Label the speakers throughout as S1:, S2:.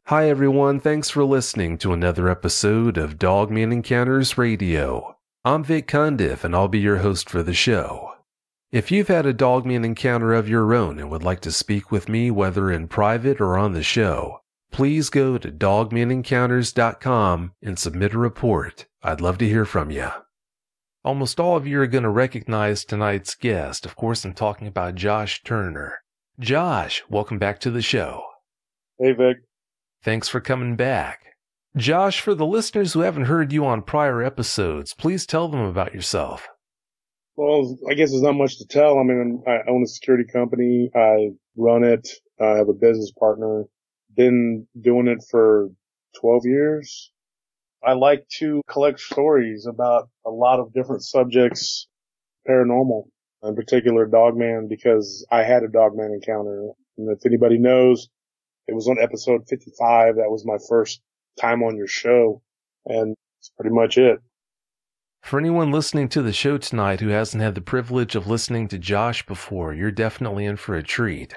S1: Hi everyone, thanks for listening to another episode of Dogman Encounters Radio. I'm Vic Cundiff and I'll be your host for the show. If you've had a Dogman encounter of your own and would like to speak with me whether in private or on the show, please go to dogmanencounters.com and submit a report. I'd love to hear from you. Almost all of you are going to recognize tonight's guest. Of course, I'm talking about Josh Turner. Josh, welcome back to the show.
S2: Hey, Vic.
S1: Thanks for coming back. Josh, for the listeners who haven't heard you on prior episodes, please tell them about yourself.
S2: Well, I guess there's not much to tell. I mean, I own a security company. I run it. I have a business partner. Been doing it for 12 years. I like to collect stories about a lot of different subjects, paranormal, in particular Dogman, because I had a Dogman encounter. And if anybody knows, it was on episode 55. That was my first time on your show, and that's pretty much it.
S1: For anyone listening to the show tonight who hasn't had the privilege of listening to Josh before, you're definitely in for a treat.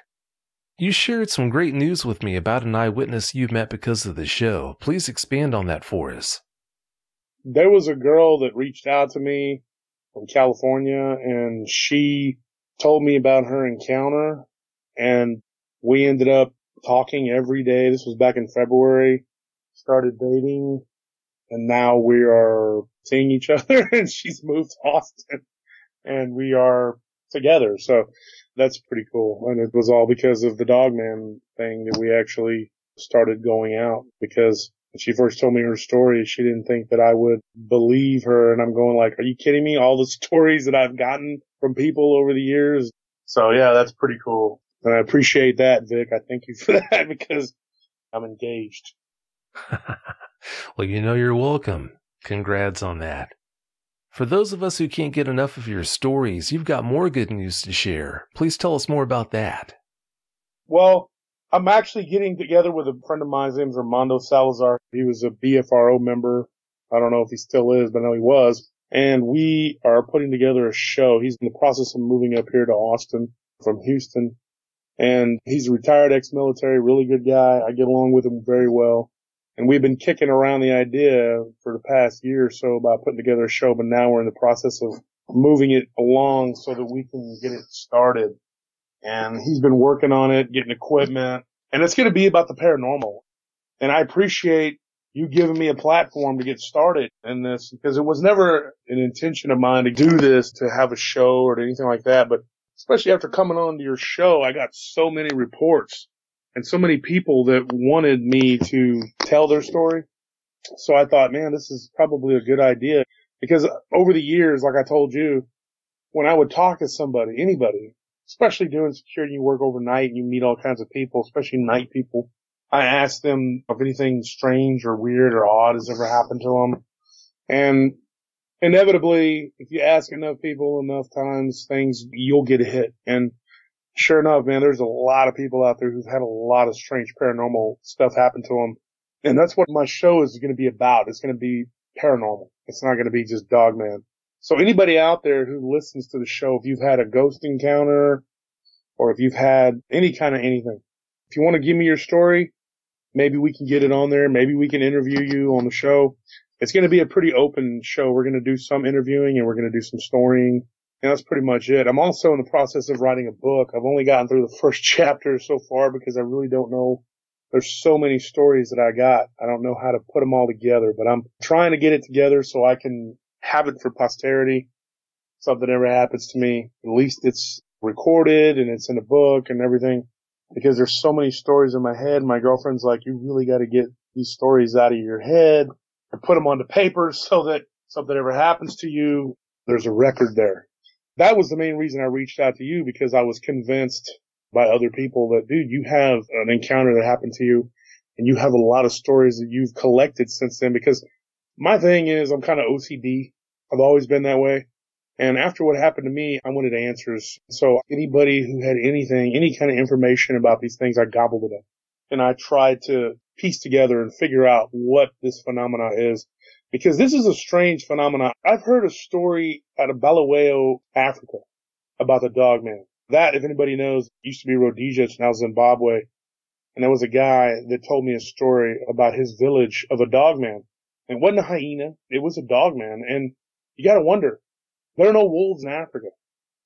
S1: You shared some great news with me about an eyewitness you met because of the show. Please expand on that for us.
S2: There was a girl that reached out to me from California, and she told me about her encounter, and we ended up talking every day. This was back in February. Started dating, and now we are seeing each other, and she's moved to Austin, and we are together. So that's pretty cool. And it was all because of the Dogman thing that we actually started going out, because when she first told me her story, she didn't think that I would believe her. And I'm going like, are you kidding me? All the stories that I've gotten from people over the years. So yeah, that's pretty cool. And I appreciate that, Vic. I thank you for that because I'm engaged.
S1: Well, you're welcome. Congrats on that. For those of us who can't get enough of your stories, you've got more good news to share. Please tell us more about that.
S2: Well, I'm actually getting together with a friend of mine. His name's Armando Salazar. He was a BFRO member. I don't know if he still is, but I know he was. And we are putting together a show. He's in the process of moving up here to Austin from Houston. And he's a retired ex-military, really good guy. I get along with him very well. And we've been kicking around the idea for the past year or so about putting together a show, but now we're in the process of moving it along so that we can get it started. And he's been working on it, getting equipment, and it's going to be about the paranormal. And I appreciate you giving me a platform to get started in this, because it was never an intention of mine to do this, to have a show or anything like that. But especially after coming on to your show, I got so many reports and so many people that wanted me to tell their story. So I thought, man, this is probably a good idea, because over the years, like I told you, when I would talk to somebody, anybody, especially doing security, you work overnight and you meet all kinds of people, especially night people, I asked them if anything strange or weird or odd has ever happened to them. And inevitably, if you ask enough people enough times, you'll get a hit. And sure enough, man, there's a lot of people out there who've had a lot of strange paranormal stuff happen to them. And that's what my show is going to be about. It's going to be paranormal. It's not going to be just Dogman. So anybody out there who listens to the show, if you've had a ghost encounter or if you've had any kind of anything, if you want to give me your story, maybe we can get it on there. Maybe we can interview you on the show. It's going to be a pretty open show. We're going to do some interviewing and we're going to do some storying. And that's pretty much it. I'm also in the process of writing a book. I've only gotten through the first chapter so far because I really don't know. There's so many stories that I got. I don't know how to put them all together, but I'm trying to get it together so I can have it for posterity. Something ever happens to me, at least it's recorded and it's in a book and everything, because there's so many stories in my head. My girlfriend's like, you really got to get these stories out of your head and put them onto paper so that something ever happens to you, there's a record there. That was the main reason I reached out to you, because I was convinced by other people that, dude, you have an encounter that happened to you and you have a lot of stories that you've collected since then. Because my thing is, I'm kind of OCD. I've always been that way. And after what happened to me, I wanted answers. So anybody who had anything, any kind of information about these things, I gobbled it up. And I tried to piece together and figure out what this phenomena is. Because this is a strange phenomenon. I've heard a story out of Bulawayo, Africa, about the Dogman. That, if anybody knows, used to be Rhodesia, it's now Zimbabwe. And there was a guy that told me a story about his village of a dogman. It wasn't a hyena. It was a dogman. And you got to wonder, there are no wolves in Africa.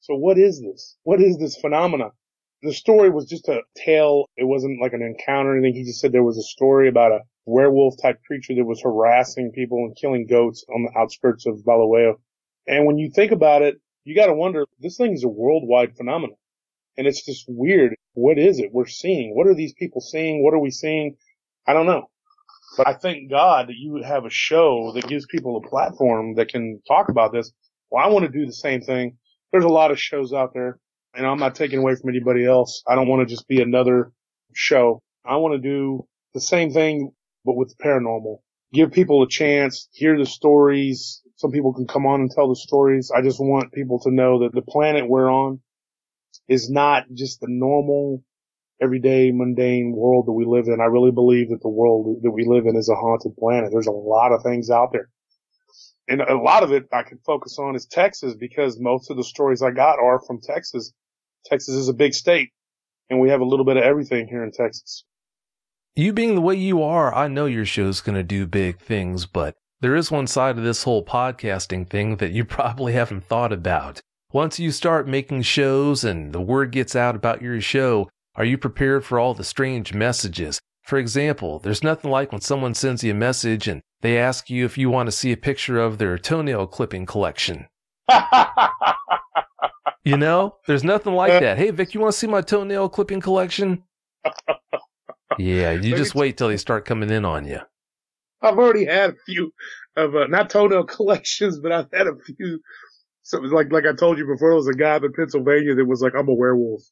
S2: So what is this? What is this phenomena? The story was just a tale. It wasn't like an encounter or anything. He just said there was a story about a werewolf type creature that was harassing people and killing goats on the outskirts of Bulawayo. And when you think about it, you got to wonder, this thing is a worldwide phenomenon. And it's just weird. What is it we're seeing? What are these people seeing? What are we seeing? I don't know. But I thank God that you have a show that gives people a platform that can talk about this. Well, I want to do the same thing. There's a lot of shows out there, and I'm not taking away from anybody else. I don't want to just be another show. I want to do the same thing, but with the paranormal. Give people a chance, hear the stories. Some people can come on and tell the stories. I just want people to know that the planet we're on is not just the normal, everyday, mundane world that we live in. I really believe that the world that we live in is a haunted planet. There's a lot of things out there. And a lot of it I can focus on is Texas, because most of the stories I got are from Texas. Texas is a big state, and we have a little bit of everything here in Texas.
S1: You being the way you are, I know your show's going to do big things, but there is one side of this whole podcasting thing that you probably haven't thought about. Once you start making shows and the word gets out about your show, are you prepared for all the strange messages? For example, there's nothing like when someone sends you a message and they ask you if you want to see a picture of their toenail clipping collection. You know, there's nothing like that. Hey, Vic, you want to see my toenail clipping collection? Yeah, you just wait till they start coming in on you.
S2: I've already had a few of, not toenail collections, but I've had a few. So like I told you before, there was a guy up in Pennsylvania that was like, I'm a werewolf.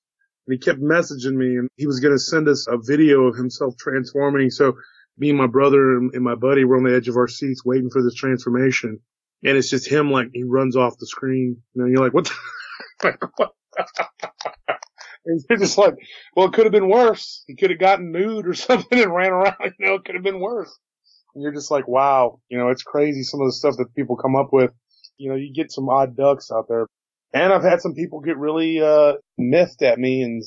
S2: And he kept messaging me, and he was going to send us a video of himself transforming. So me and my brother and my buddy were on the edge of our seats waiting for this transformation. And it's just him, like, he runs off the screen. And you're like, what the? And you're just like, well, it could have been worse. He could have gotten nude or something and ran around. You know, it could have been worse. And you're just like, wow. You know, it's crazy some of the stuff that people come up with. You know, you get some odd ducks out there. And I've had some people get really miffed at me and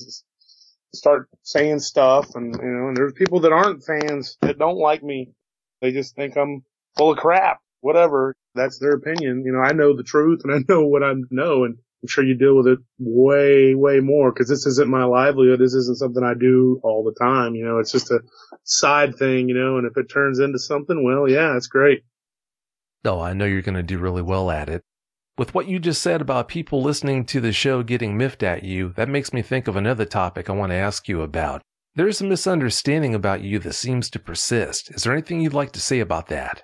S2: start saying stuff. And, you know, and there's people that aren't fans that don't like me. They just think I'm full of crap. Whatever. That's their opinion. You know, I know the truth and I know what I know. And I'm sure you deal with it way, way more, because this isn't my livelihood. This isn't something I do all the time. You know, it's just a side thing, you know, and if it turns into something, well, yeah, it's great.
S1: Oh, I know you're going to do really well at it. With what you just said about people listening to the show getting miffed at you, that makes me think of another topic I want to ask you about. There's a misunderstanding about you that seems to persist. Is there anything you'd like to say about that?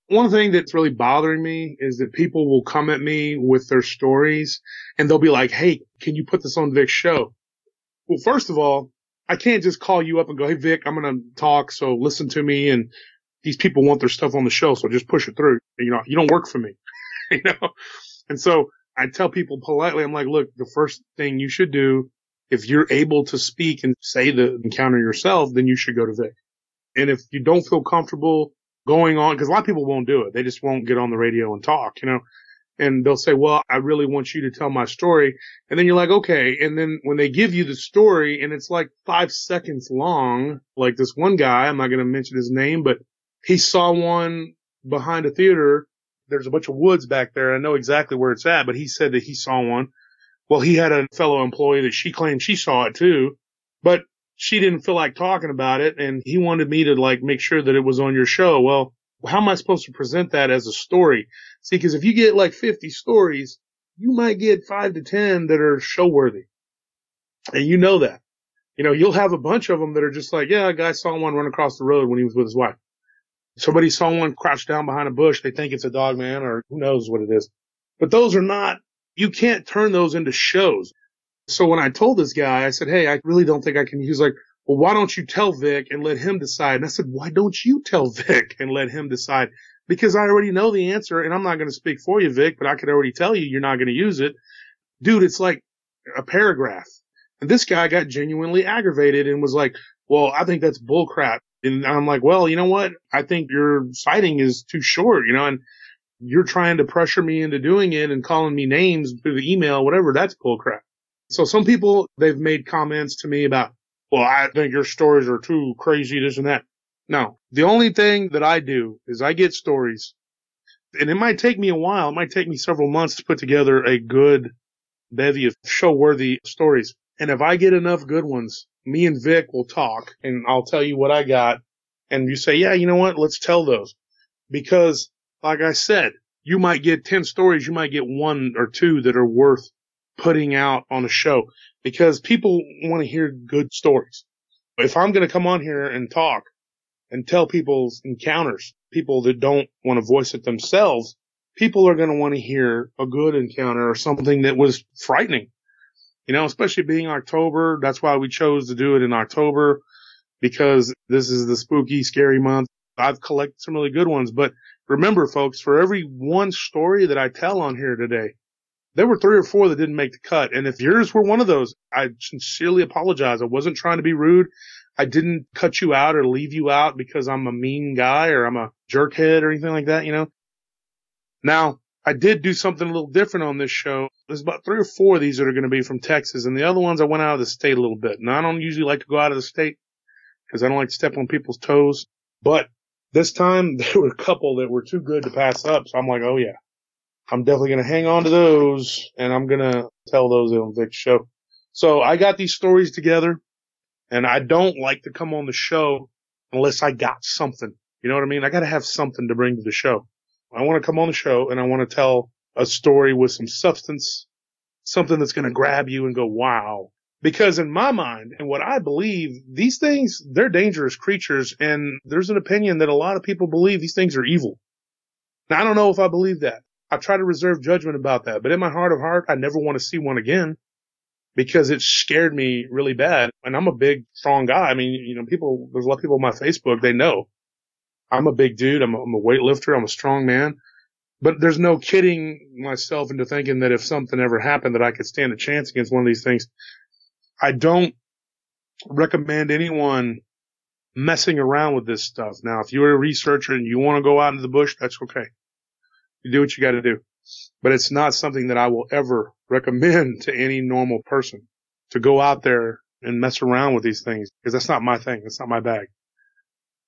S2: One thing that's really bothering me is that people will come at me with their stories and they'll be like, hey, can you put this on Vic's show? Well, first of all, I can't just call you up and go, hey, Vic, I'm going to talk, so listen to me. And these people want their stuff on the show, so just push it through. You know, you don't work for me. You know? And so I tell people politely, I'm like, look, the first thing you should do, if you're able to speak and say the encounter yourself, then you should go to Vic. And if you don't feel comfortable going on, because a lot of people won't do it. They just won't get on the radio and talk, you know, and they'll say, well, I really want you to tell my story. And then you're like, okay. And then when they give you the story and it's like 5 seconds long, like this one guy, I'm not going to mention his name, but he saw one behind a theater. There's a bunch of woods back there. I know exactly where it's at, but he said that he saw one. Well, he had a fellow employee that she claimed she saw it too, but she didn't feel like talking about it. And he wanted me to like make sure that it was on your show. Well, how am I supposed to present that as a story? See, because if you get like 50 stories, you might get 5 to 10 that are show worthy. And you know that, you know, you'll have a bunch of them that are just like, yeah, a guy saw one run across the road when he was with his wife. Somebody saw one crouched down behind a bush. They think it's a Dogman or who knows what it is. But those are not, you can't turn those into shows. So when I told this guy, I said, hey, I really don't think I can. He was like, well, why don't you tell Vic and let him decide? And I said, why don't you tell Vic and let him decide? Because I already know the answer and I'm not going to speak for you, Vic, but I could already tell you you're not going to use it. Dude, it's like a paragraph. And this guy got genuinely aggravated and was like, well, I think that's bullcrap. And I'm like, well, you know what? I think your citing is too short, you know, and you're trying to pressure me into doing it and calling me names through the email, whatever. That's bullcrap. So some people, they've made comments to me about, well, I think your stories are too crazy, this and that. No, the only thing that I do is I get stories, and it might take me a while. It might take me several months to put together a good bevy of show-worthy stories. And if I get enough good ones, me and Vic will talk, and I'll tell you what I got. And you say, yeah, you know what? Let's tell those. Because, like I said, you might get 10 stories. You might get 1 or 2 that are worth putting out on a show. Because people want to hear good stories. If I'm going to come on here and talk and tell people's encounters, people that don't want to voice it themselves, people are going to want to hear a good encounter or something that was frightening. You know, especially being October. That's why we chose to do it in October, because this is the spooky, scary month. I've collected some really good ones. But remember, folks, for every one story that I tell on here today, there were 3 or 4 that didn't make the cut. And if yours were one of those, I sincerely apologize. I wasn't trying to be rude. I didn't cut you out or leave you out because I'm a mean guy or I'm a jerkhead or anything like that, you know. Now, I did do something a little different on this show. There's about 3 or 4 of these that are going to be from Texas, and the other ones I went out of the state a little bit. Now, I don't usually like to go out of the state because I don't like to step on people's toes. But this time, there were a couple that were too good to pass up. So I'm like, oh, yeah. I'm definitely going to hang on to those, and I'm going to tell those on Vic's show. So I got these stories together, and I don't like to come on the show unless I got something. You know what I mean? I got to have something to bring to the show. I want to come on the show, and I want to tell a story with some substance, something that's going to grab you and go, wow. Because in my mind, and what I believe, these things, they're dangerous creatures, and there's an opinion that a lot of people believe these things are evil. Now, I don't know if I believe that. I try to reserve judgment about that. But in my heart of heart, I never want to see one again because it scared me really bad. And I'm a big, strong guy. I mean, you know, there's a lot of people on my Facebook, they know. I'm a big dude. I'm a weightlifter. I'm a strong man. But there's no kidding myself into thinking that if something ever happened that I could stand a chance against one of these things. I don't recommend anyone messing around with this stuff. Now, if you're a researcher and you want to go out into the bush, that's okay. You do what you got to do. But it's not something that I will ever recommend to any normal person to go out there and mess around with these things, because that's not my thing. That's not my bag.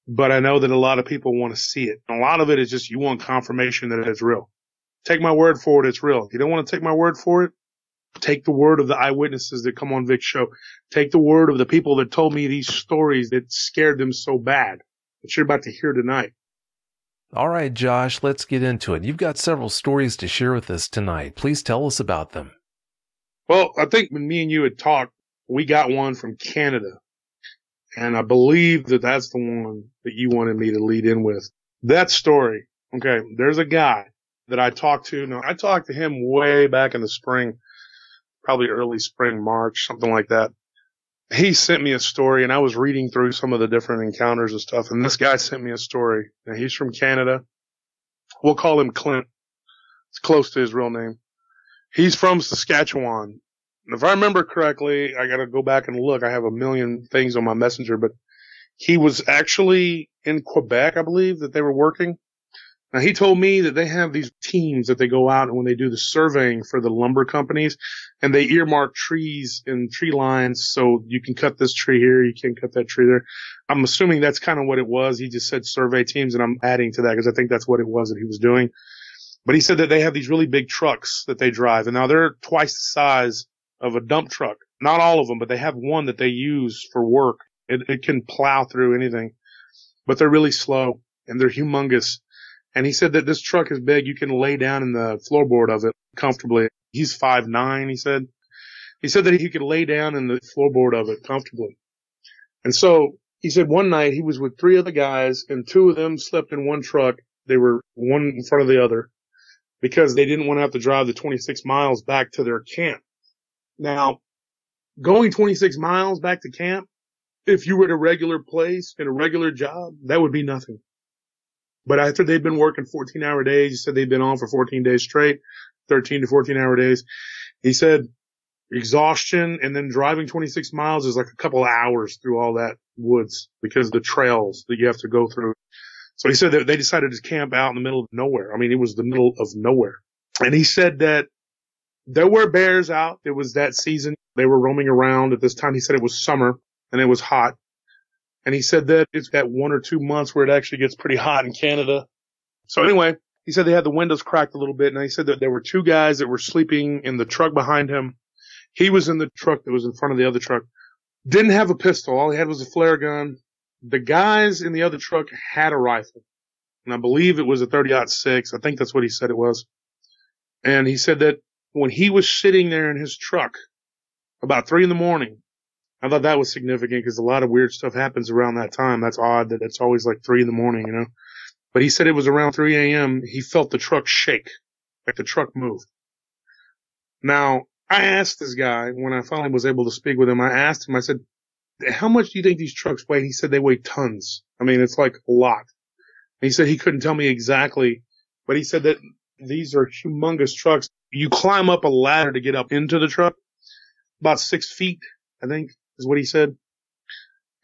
S2: But I know that a lot of people want to see it. And a lot of it is just you want confirmation that it's real. Take my word for it, it's real. If you don't want to take my word for it, take the word of the eyewitnesses that come on Vic's show. Take the word of the people that told me these stories that scared them so bad that you're about to hear tonight.
S1: All right, Josh, let's get into it. You've got several stories to share with us tonight. Please tell us about them.
S2: Well, I think when me and you had talked, we got one from Canada. And I believe that that's the one that you wanted me to lead in with. That story, okay, there's a guy that I talked to. Now, I talked to him way back in the spring, probably early spring, March, something like that. He sent me a story, and I was reading through some of the different encounters and stuff, and this guy sent me a story. Now, he's from Canada. We'll call him Clint. It's close to his real name. He's from Saskatchewan. And if I remember correctly, I got to go back and look. I have a million things on my messenger, but he was actually in Quebec, I believe, that they were working. Now, he told me that they have these teams that they go out and when they do the surveying for the lumber companies, and they earmark trees and tree lines so you can cut this tree here, you can't cut that tree there. I'm assuming that's kind of what it was. He just said survey teams, and I'm adding to that because I think that's what it was that he was doing. But he said that they have these really big trucks that they drive, and now they're twice the size of a dump truck. Not all of them, but they have one that they use for work. It can plow through anything, but they're really slow and they're humongous. And he said that this truck is big. You can lay down in the floorboard of it comfortably. He's 5'9", he said. He said that he could lay down in the floorboard of it comfortably. And so he said one night he was with 3 other guys, and 2 of them slept in one truck. They were one in front of the other because they didn't want to have to drive the 26 miles back to their camp. Now, going 26 miles back to camp, if you were at a regular place in a regular job, that would be nothing. But after they'd been working 14-hour days, he said they'd been on for 14 days straight, 13 to 14-hour days. He said exhaustion and then driving 26 miles is like a couple of hours through all that woods because of the trails that you have to go through. So he said that they decided to camp out in the middle of nowhere. I mean, it was the middle of nowhere. And he said that there were bears out. It was that season. They were roaming around at this time. He said it was summer. and it was hot. And he said that it's got 1 or 2 months where it actually gets pretty hot in Canada. So anyway, he said they had the windows cracked a little bit, and he said that there were 2 guys that were sleeping in the truck behind him. He was in the truck that was in front of the other truck. Didn't have a pistol. All he had was a flare gun. The guys in the other truck had a rifle, and I believe it was a 30-06. I think that's what he said it was. And he said that when he was sitting there in his truck about 3 a.m, I thought that was significant because a lot of weird stuff happens around that time. That's odd that it's always like 3 a.m, But he said it was around 3 a.m. He felt the truck shake, like the truck moved. Now, I asked this guy when I finally was able to speak with him, I asked him, I said, how much do you think these trucks weigh? And he said they weigh tons. I mean, it's like a lot. And he said he couldn't tell me exactly, but he said that these are humongous trucks. You climb up a ladder to get up into the truck, about 6 feet, I think is what he said.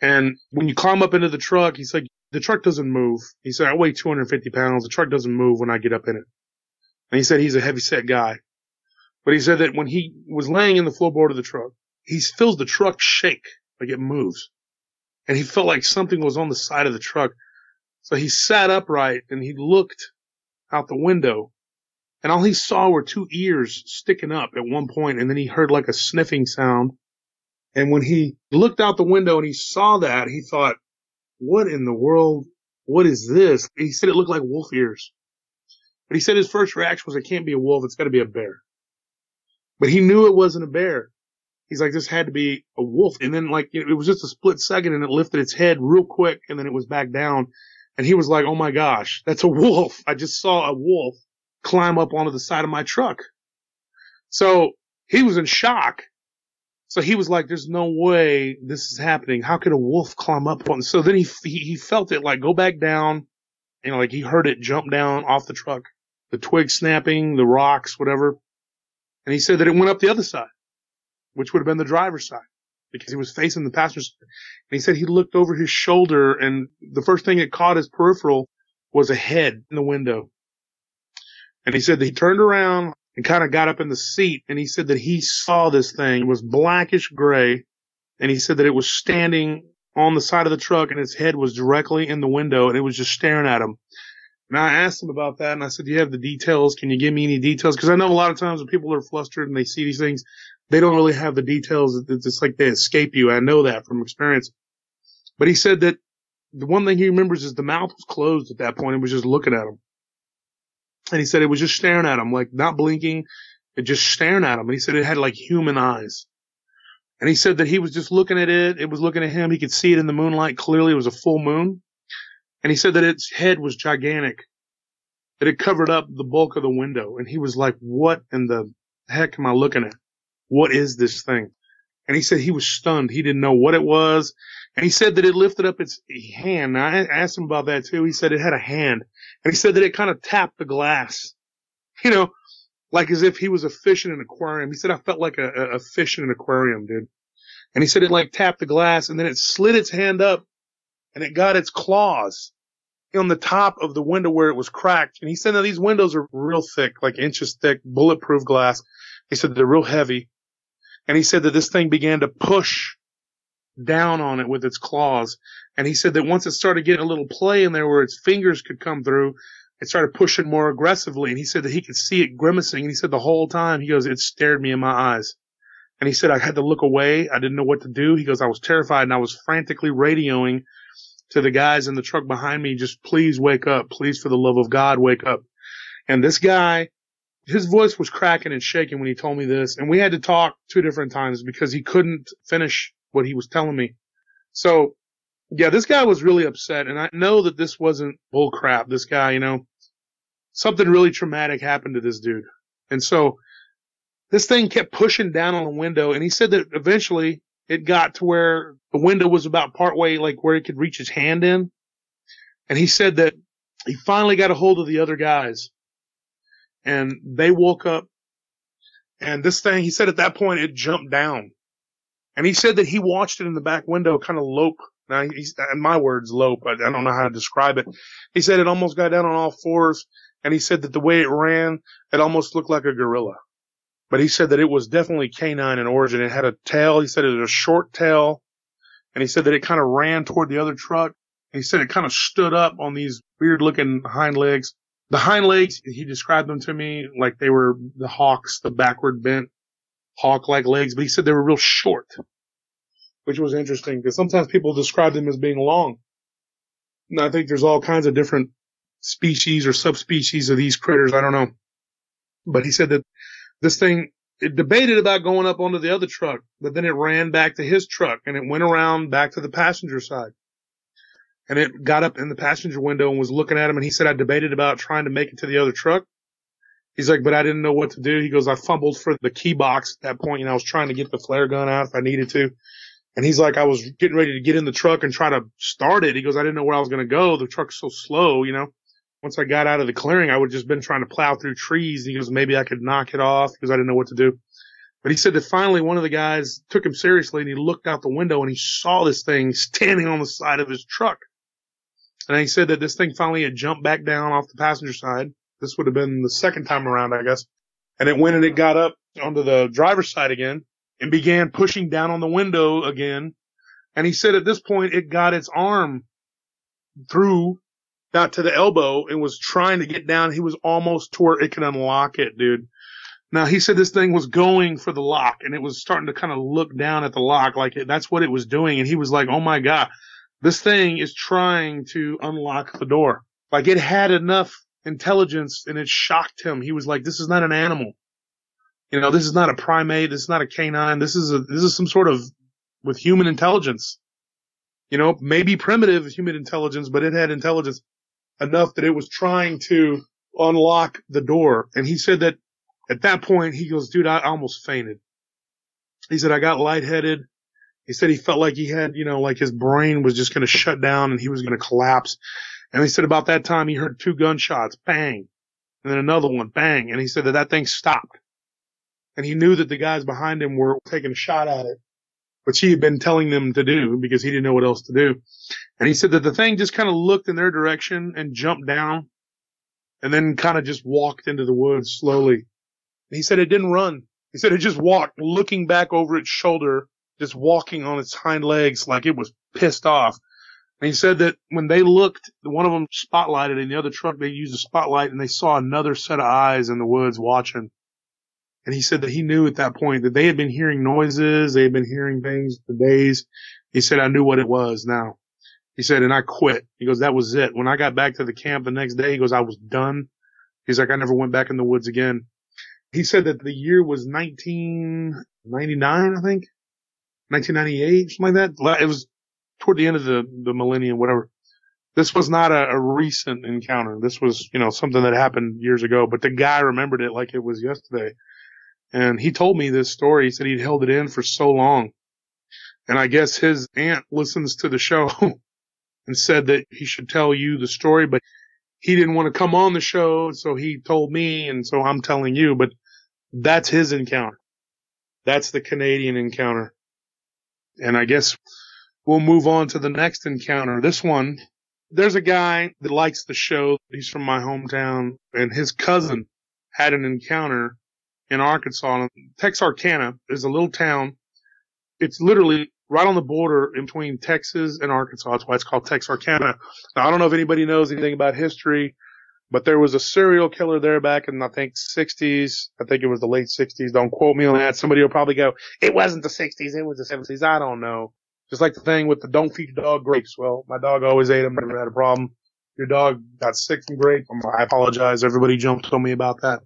S2: And when you climb up into the truck, he's like, the truck doesn't move. He said, I weigh 250 pounds. The truck doesn't move when I get up in it. And he said he's a heavy set guy. But he said that when he was laying in the floorboard of the truck, he feels the truck shake, like it moves. And he felt like something was on the side of the truck. So he sat upright and he looked out the window. And all he saw were 2 ears sticking up at one point, and then he heard like a sniffing sound. And when he looked out the window and he saw that, he thought, what in the world? What is this? He said it looked like wolf ears. But he said his first reaction was, it can't be a wolf. It's got to be a bear. But he knew it wasn't a bear. He's like, this had to be a wolf. And then like, it was just a split second and it lifted its head real quick and then it was back down. And he was like, oh my gosh, that's a wolf. I just saw a wolf climb up onto the side of my truck. So he was in shock. So he was like, there's no way this is happening. How could a wolf climb up on? So then he felt it like go back down, like he heard it jump down off the truck, the twig snapping, the rocks, whatever. And he said that it went up the other side, which would have been the driver's side because he was facing the passenger side. And he said he looked over his shoulder and the first thing that caught his peripheral was a head in the window. And he said that he turned around and kind of got up in the seat, and he said that he saw this thing. It was blackish gray, and he said that it was standing on the side of the truck, and its head was directly in the window, and it was just staring at him. And I asked him about that, and I said, do you have the details? Can you give me any details? Because I know a lot of times when people are flustered and they see these things, they don't really have the details. It's like they escape you. I know that from experience. But he said that the one thing he remembers is the mouth was closed at that point. It was just looking at him. And he said it was just staring at him, like not blinking, it just staring at him. And he said it had like human eyes. And he said that he was just looking at it. It was looking at him. He could see it in the moonlight. Clearly it was a full moon. And he said that its head was gigantic, that it covered up the bulk of the window. And he was like, what in the heck am I looking at? What is this thing? And he said he was stunned. He didn't know what it was. And he said that it lifted up its hand. Now, I asked him about that too. He said it had a hand. And he said that it kind of tapped the glass, like as if he was a fish in an aquarium. He said, I felt like a fish in an aquarium, dude. And he said it like tapped the glass and then it slid its hand up and it got its claws on the top of the window where it was cracked. And he said that these windows are real thick, like inches thick, bulletproof glass. He said they're real heavy. And he said that this thing began to push down on it with its claws. And he said that once it started getting a little play in there where its fingers could come through, it started pushing more aggressively. And he said that he could see it grimacing. And he said the whole time, he goes, it stared me in my eyes. And he said, I had to look away. I didn't know what to do. He goes, I was terrified and I was frantically radioing to the guys in the truck behind me, just please wake up. Please, for the love of God, wake up. And this guy, his voice was cracking and shaking when he told me this. And we had to talk 2 different times because he couldn't finish what he was telling me. So, yeah, this guy was really upset. And I know that this wasn't bull crap. This guy, something really traumatic happened to this dude. And so this thing kept pushing down on the window. And he said that eventually it got to where the window was about partway, like where he could reach his hand in. And he said that he finally got a hold of the other guys. And they woke up. And this thing, he said at that point, it jumped down. And he said that he watched it in the back window kind of lope. Now, in my words, lope. I don't know how to describe it. He said it almost got down on all fours. And he said that the way it ran, it almost looked like a gorilla. But he said that it was definitely canine in origin. It had a tail. He said it had a short tail. And he said that it kind of ran toward the other truck. And he said it kind of stood up on these weird looking hind legs. The hind legs, he described them to me like they were the hawks, the backward bent hawk-like legs, but he said they were real short, which was interesting because sometimes people describe them as being long. And I think there's all kinds of different species or subspecies of these critters. I don't know. But he said that this thing, it debated about going up onto the other truck, but then it ran back to his truck and it went around back to the passenger side. And it got up in the passenger window and was looking at him. And he said, I debated about trying to make it to the other truck. He's like, but I didn't know what to do. He goes, I fumbled for the key box at that point, and I was trying to get the flare gun out if I needed to. And he's like, I was getting ready to get in the truck and try to start it. He goes, I didn't know where I was going to go. The truck's so slow, you know. Once I got out of the clearing, I would just been trying to plow through trees. He goes, maybe I could knock it off because I didn't know what to do. But he said that finally one of the guys took him seriously, and he looked out the window and he saw this thing standing on the side of his truck. And he said that this thing finally had jumped back down off the passenger side. This would have been the second time around, I guess. And it went and it got up onto the driver's side again and began pushing down on the window again. And he said at this point it got its arm through, got to the elbow and was trying to get down. He was almost to where it could unlock it, dude. Now, he said this thing was going for the lock and it was starting to kind of look down at the lock like that's what it was doing. And he was like, oh my God. This thing is trying to unlock the door. Like it had enough intelligence and it shocked him. He was like, this is not an animal. You know, this is not a primate. This is not a canine. This is some sort of with human intelligence. You know, maybe primitive human intelligence, but it had intelligence enough that it was trying to unlock the door. And he said that at that point, he goes, dude, I almost fainted. He said, I got lightheaded. He said he felt like he had, you know, like his brain was just going to shut down and he was going to collapse. And he said about that time he heard 2 gunshots, bang, and then another one, bang. And he said that thing stopped. And he knew that the guys behind him were taking a shot at it, which he had been telling them to do because he didn't know what else to do. And he said that the thing just kind of looked in their direction and jumped down and then kind of just walked into the woods slowly. And he said it didn't run. He said it just walked, looking back over its shoulder, just walking on its hind legs like it was pissed off. And he said that when they looked, one of them spotlighted in the other truck, they used a spotlight and they saw another set of eyes in the woods watching. And he said that he knew at that point that they had been hearing noises. They had been hearing things for days. He said, I knew what it was now. He said, and I quit. He goes, that was it. When I got back to the camp the next day, he goes, I was done. He's like, I never went back in the woods again. He said that the year was 1999, I think. 1998, something like that. It was toward the end of the millennium, whatever. This was not a recent encounter. This was, you know, something that happened years ago, but the guy remembered it like it was yesterday. And he told me this story. He said he'd held it in for so long. And I guess his aunt listens to the show and said that he should tell you the story, but he didn't want to come on the show. So he told me. And so I'm telling you, but that's his encounter. That's the Canadian encounter. And I guess we'll move on to the next encounter. This one, there's a guy that likes the show. He's from my hometown, and his cousin had an encounter in Arkansas. Texarkana is a little town. It's literally right on the border in between Texas and Arkansas. That's why it's called Texarkana. Now, I don't know if anybody knows anything about history, but there was a serial killer there back in, I think, 60s. I think it was the late 60s. Don't quote me on that. Somebody will probably go, it wasn't the 60s. It was the 70s. I don't know. Just like the thing with the don't feed your dog grapes. Well, my dog always ate them. Never had a problem. Your dog got sick from grapes. I apologize. Everybody jumped on me about that.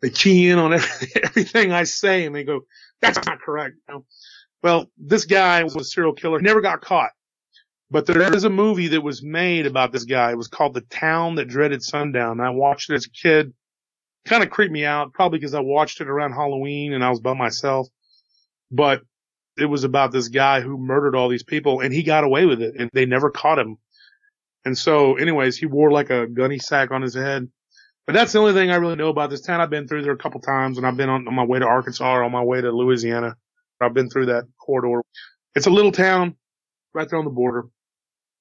S2: They key in on everything I say and they go, that's not correct. You know? Well, this guy was a serial killer. He never got caught. But there is a movie that was made about this guy. It was called The Town That Dreaded Sundown. I watched it as a kid. Kind of creeped me out, probably because I watched it around Halloween and I was by myself. But it was about this guy who murdered all these people and he got away with it and they never caught him. And so anyways, he wore like a gunny sack on his head. But that's the only thing I really know about this town. I've been through there a couple times and I've been on my way to Arkansas or on my way to Louisiana. I've been through that corridor. It's a little town right there on the border.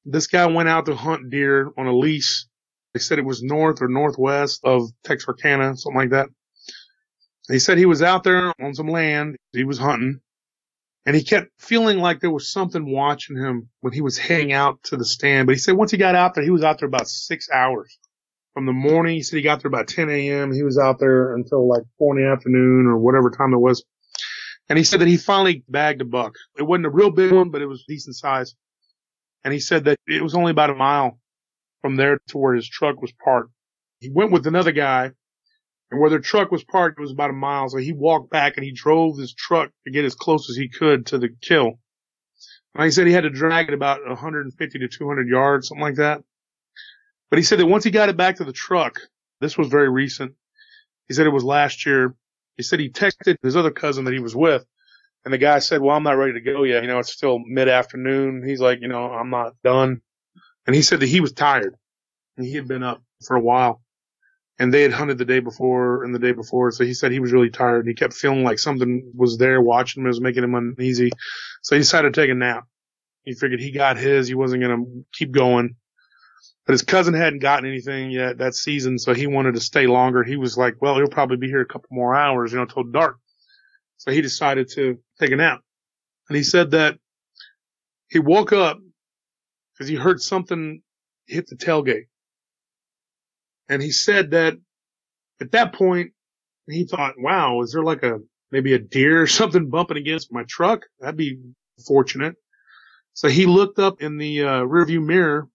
S2: This guy went out to hunt deer on a lease. They said it was north or northwest of Texarkana, something like that. He said he was out there on some land. He was hunting. And he kept feeling like there was something watching him when he was heading out to the stand. But he said once he got out there, he was out there about 6 hours. From the morning, he said he got there about 10 a.m. He was out there until like 4 in the afternoon or whatever time it was. And he said that he finally bagged a buck. It wasn't a real big one, but it was decent size. And he said that it was only about a mile from there to where his truck was parked. He went with another guy, and where their truck was parked, it was about a mile. So he walked back and he drove his truck to get as close as he could to the kill. And he said he had to drag it about 150 to 200 yards, something like that. But he said that once he got it back to the truck, this was very recent. He said it was last year. He said he texted his other cousin that he was with, and the guy said, well, I'm not ready to go yet. It's still mid-afternoon. He's like, I'm not done. And he said that he was tired, and he had been up for a while, and they had hunted the day before and the day before. So he said he was really tired. He kept feeling like something was there watching him. It was making him uneasy. So he decided to take a nap. He figured he got his. He wasn't going to keep going. But his cousin hadn't gotten anything yet that season, so he wanted to stay longer. He was like, well, he'll probably be here a couple more hours, till dark. So he decided to take a nap. And he said that he woke up because he heard something hit the tailgate. And he said that at that point, he thought, wow, is there like maybe a deer or something bumping against my truck? That'd be fortunate. So he looked up in the rearview mirror,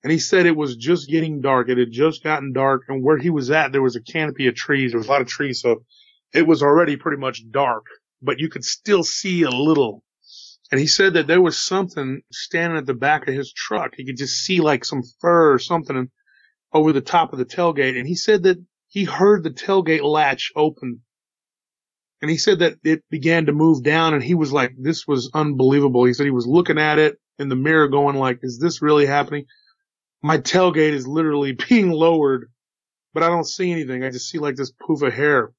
S2: and he said it was just getting dark. It had just gotten dark, and where he was at, there was a canopy of trees. There was a lot of trees, so it was already pretty much dark, but you could still see a little. And he said that there was something standing at the back of his truck. He could just see like some fur or something over the top of the tailgate. And he said that he heard the tailgate latch open. And he said that it began to move down, and he was like, this was unbelievable. He said he was looking at it in the mirror going like, is this really happening? My tailgate is literally being lowered, but I don't see anything. I just see like this poof of hair.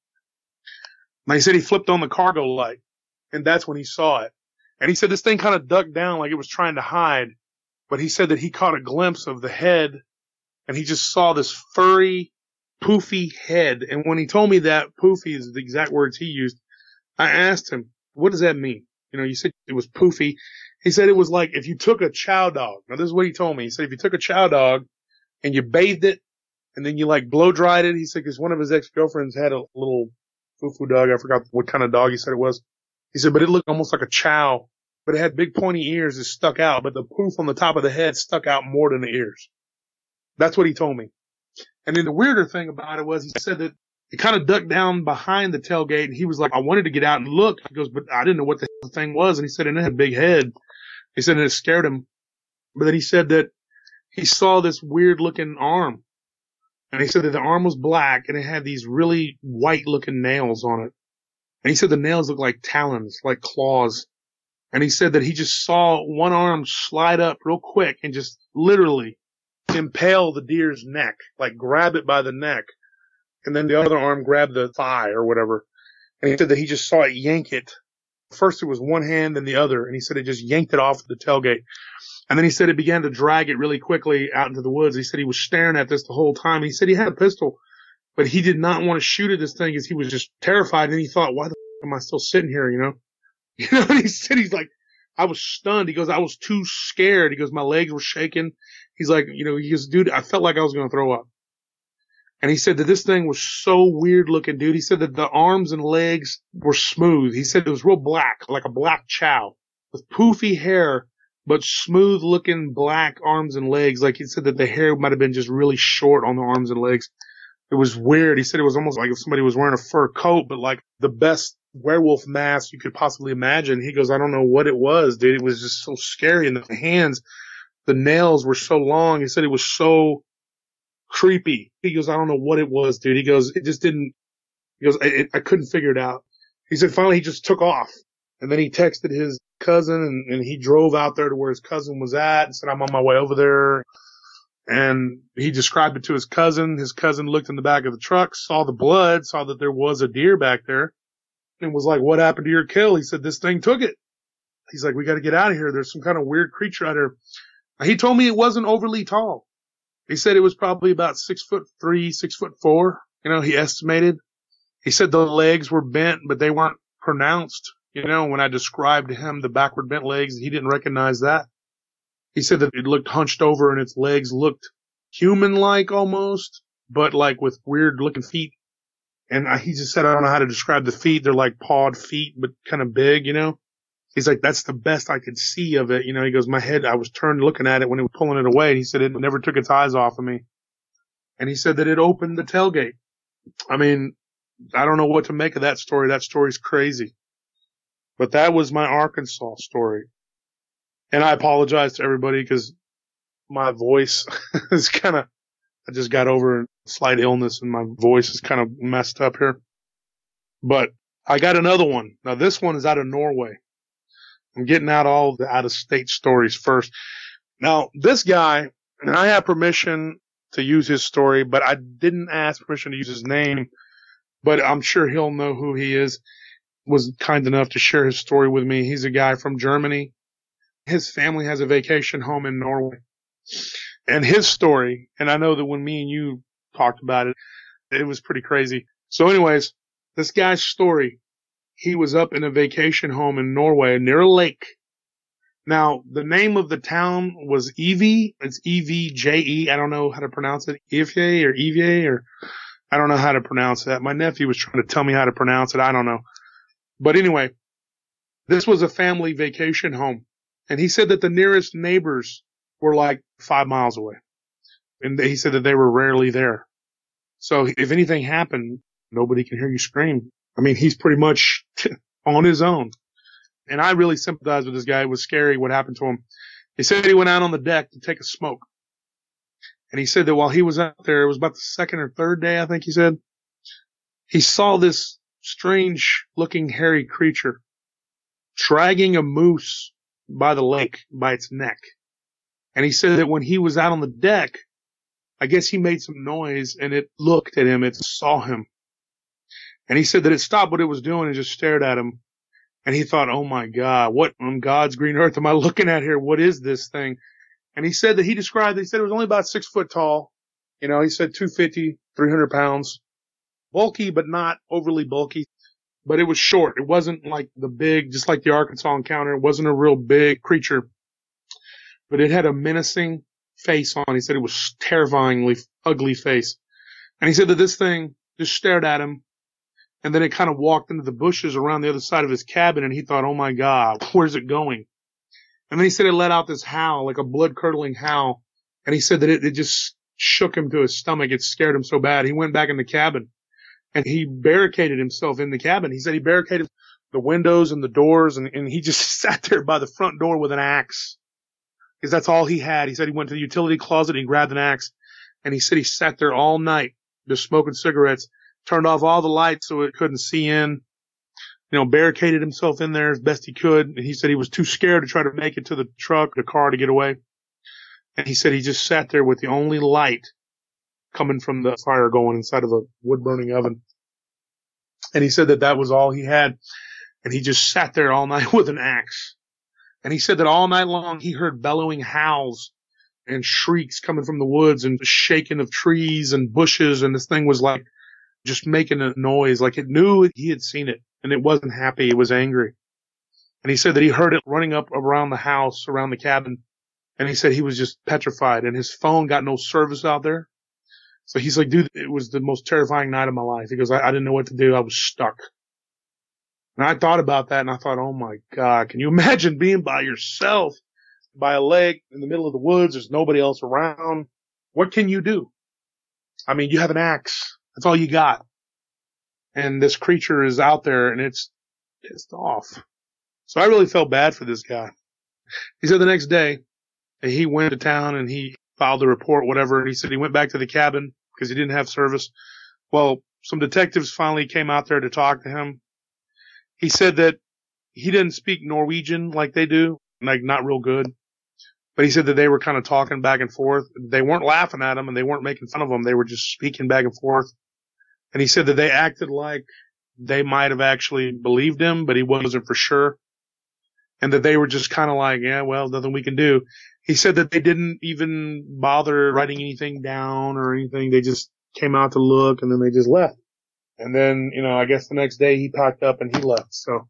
S2: And he said he flipped on the cargo light, and that's when he saw it. And he said this thing kind of ducked down like it was trying to hide, but he said that he caught a glimpse of the head, and he just saw this furry, poofy head. And when he told me that, poofy is the exact words he used, I asked him, what does that mean? You said it was poofy. He said it was like if you took a chow dog. Now, this is what he told me. He said if you took a chow dog and you bathed it and then you like blow dried it, he said, because one of his ex-girlfriends had a little foo-foo dog. I forgot what kind of dog he said it was. He said, but it looked almost like a chow, but it had big pointy ears that stuck out, but the poof on the top of the head stuck out more than the ears. That's what he told me. And then the weirder thing about it was he said that it kind of ducked down behind the tailgate, and he was like, I wanted to get out and look. He goes, but I didn't know what the hell the thing was. And he said, and it had a big head. He said, and it scared him. But then he said that he saw this weird looking arm. And he said that the arm was black, and it had these really white looking nails on it. And he said the nails looked like talons, like claws. And he said that he just saw one arm slide up real quick and just literally impale the deer's neck, like grab it by the neck. And then the other arm grabbed the thigh or whatever. And he said that he just saw it yank it. First it was one hand, then the other. And he said it just yanked it off the tailgate. And then he said it began to drag it really quickly out into the woods. He said he was staring at this the whole time. He said he had a pistol, but he did not want to shoot at this thing because he was just terrified. And he thought, why the f- am I still sitting here, And he said, he's like, I was stunned. He goes, I was too scared. He goes, my legs were shaking. He's like, he goes, dude, I felt like I was going to throw up. And he said that this thing was so weird looking, dude. He said that the arms and legs were smooth. He said it was real black, like a black chow with poofy hair, but smooth looking black arms and legs. Like he said that the hair might have been just really short on the arms and legs. It was weird. He said it was almost like if somebody was wearing a fur coat, but like the best werewolf mask you could possibly imagine. He goes, I don't know what it was, dude. It was just so scary. And the hands, the nails were so long. He said it was so creepy. He goes, I don't know what it was, dude. He goes, it just didn't, he goes, I couldn't figure it out. He said finally he just took off. And then he texted his cousin and he drove out there to where his cousin was at and said, I'm on my way over there. And he described it to his cousin. His cousin looked in the back of the truck, saw the blood, saw that there was a deer back there, and was like, what happened to your kill? He said, this thing took it. He's like, we got to get out of here. There's some kind of weird creature out here. He told me it wasn't overly tall. He said it was probably about 6'3", 6'4", he estimated. He said the legs were bent, but they weren't pronounced. when I described to him the backward bent legs, he didn't recognize that. He said that it looked hunched over and its legs looked human-like almost, but like with weird-looking feet. And he just said, I don't know how to describe the feet. They're like pawed feet, but kind of big, He's like, that's the best I could see of it. He goes, my head, I was turned looking at it when he was pulling it away. And he said it never took its eyes off of me. And he said that it opened the tailgate. I mean, I don't know what to make of that story. That story's crazy. But that was my Arkansas story. And I apologize to everybody because my voice is I just got over a slight illness and my voice is kind of messed up here. But I got another one. Now this one is out of Norway. I'm getting out all the out-of-state stories first. Now this guy, and I have permission to use his story, but I didn't ask permission to use his name, but I'm sure he'll know who he is, was kind enough to share his story with me. He's a guy from Germany. His family has a vacation home in Norway. And his story, and I know that when me and you talked about it, it was pretty crazy. So anyways, this guy's story, he was up in a vacation home in Norway near a lake. Now, the name of the town was Evie. It's E-V-J-E. I don't know how to pronounce it. Evie, or I don't know how to pronounce that. My nephew was trying to tell me how to pronounce it. I don't know. But anyway, this was a family vacation home. And he said that the nearest neighbors were like 5 miles away. And he said that they were rarely there. So if anything happened, nobody can hear you scream. I mean, he's pretty much on his own. And I really sympathize with this guy. It was scary what happened to him. He said he went out on the deck to take a smoke. And he said that while he was out there, it was about the second or third day, I think he said, he saw this strange looking hairy creature dragging a moose by the lake by its neck. And he said that when he was out on the deck, I guess he made some noise and it looked at him. It saw him. And he said that it stopped what it was doing and just stared at him. And he thought, oh my God, what on God's green earth am I looking at here? What is this thing? And he said that he said it was only about 6 foot tall. He said 250, 300 pounds, bulky, but not overly bulky. But it was short. It wasn't like the big, just like the Arkansas encounter. It wasn't a real big creature, but it had a menacing face on. He said it was terrifyingly ugly face. And he said that this thing just stared at him. And then it kind of walked into the bushes around the other side of his cabin. And he thought, oh my God, where's it going? And then he said it let out this howl, like a blood curdling howl. And he said that it just shook him to his stomach. It scared him so bad. He went back in the cabin. And he barricaded himself in the cabin. He said he barricaded the windows and the doors, and he just sat there by the front door with an axe. Because that's all he had. He said he went to the utility closet and he grabbed an axe. And he said he sat there all night just smoking cigarettes, turned off all the lights so it couldn't see in, barricaded himself in there as best he could. And he said he was too scared to try to make it to the car to get away. And he said he just sat there with the only light coming from the fire going inside of a wood-burning oven. And he said that that was all he had. And he just sat there all night with an axe. And he said that all night long he heard bellowing howls and shrieks coming from the woods and shaking of trees and bushes. And this thing was like just making a noise, like it knew he had seen it. And it wasn't happy. It was angry. And he said that he heard it running up around the house, around the cabin. And he said he was just petrified. And his phone got no service out there. So he's like, dude, it was the most terrifying night of my life. He goes, I didn't know what to do. I was stuck. And I thought about that and I thought, oh my God, can you imagine being by yourself by a lake in the middle of the woods? There's nobody else around. What can you do? I mean, you have an axe. That's all you got. And this creature is out there and it's pissed off. So I really felt bad for this guy. He said the next day he went to town and he filed a report, whatever. And he said he went back to the cabin because he didn't have service. Well, some detectives finally came out there to talk to him. He said that he didn't speak Norwegian like they do, like not real good. But he said that they were kind of talking back and forth. They weren't laughing at him and they weren't making fun of him. They were just speaking back and forth. And he said that they acted like they might have actually believed him, but he wasn't for sure. And that they were just kind of like, yeah, well, nothing we can do. He said that they didn't even bother writing anything down or anything. They just came out to look and then they just left. And then, I guess the next day he packed up and he left. So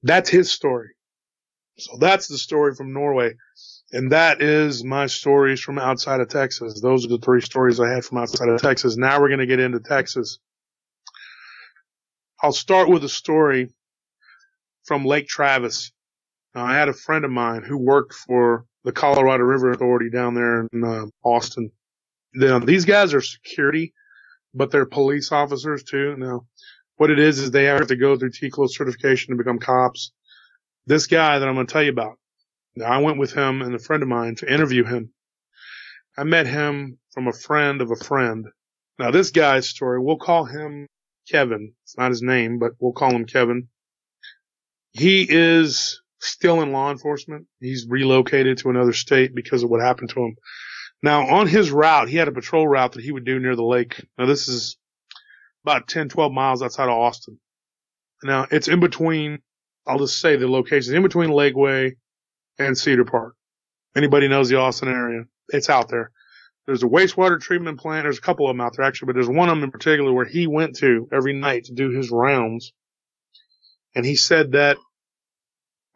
S2: That's his story. So that's the story from Norway. And that is my stories from outside of Texas. Those are the 3 stories I had from outside of Texas. Now we're going to get into Texas. I'll start with a story from Lake Travis. Now, I had a friend of mine who worked for the Colorado River Authority down there in Austin. Now, these guys are security, but they're police officers too. Now, what it is they have to go through TCLO certification to become cops. This guy that I'm going to tell you about, now, I went with him and a friend of mine to interview him. I met him from a friend of a friend. Now, this guy's story, we'll call him Kevin. It's not his name, but we'll call him Kevin. He is still in law enforcement. He's relocated to another state because of what happened to him. Now, on his route, he had a patrol route that he would do near the lake. Now, this is about 10, 12 miles outside of Austin. Now, it's in between, I'll just say the location, in between Lakeway and Cedar Park. Anybody knows the Austin area? It's out there. There's a wastewater treatment plant. There's a couple of them out there, actually, but there's one of them in particular where he went to every night to do his rounds. And he said that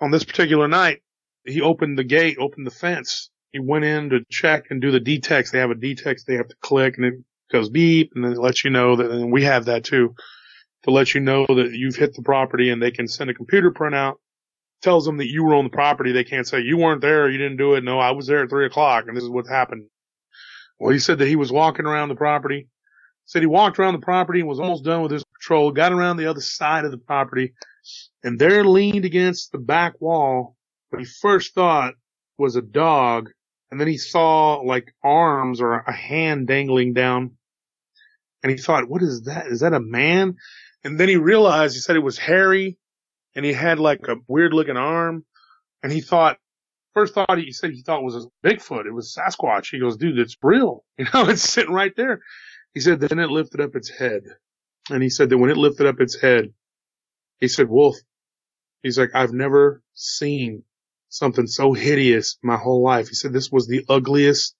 S2: on this particular night, he opened the gate, opened the fence. He went in to check and do the D-text. They have a D-text they have to click, and it goes beep, and then it lets you know that, and we have that too, to let you know that you've hit the property, and they can send a computer printout. Tells them that you were on the property. They can't say, you weren't there, you didn't do it. No, I was there at 3 o'clock, and this is what happened. Well, he said that he was walking around the property. Said he walked around the property and was almost done with his patrol, got around the other side of the property, and there leaned against the back wall what he first thought was a dog, and then he saw like arms or a hand dangling down, and he thought, what is that? Is that a man? And then he realized, he said it was hairy, and he had like a weird looking arm, and he thought, first thought he said he thought was a Bigfoot. It was Sasquatch. He goes, dude, it's real. You know, it's sitting right there. He said then it lifted up its head. And he said that when it lifted up its head, he said, Wolf, he's like, I've never seen something so hideous my whole life. He said this was the ugliest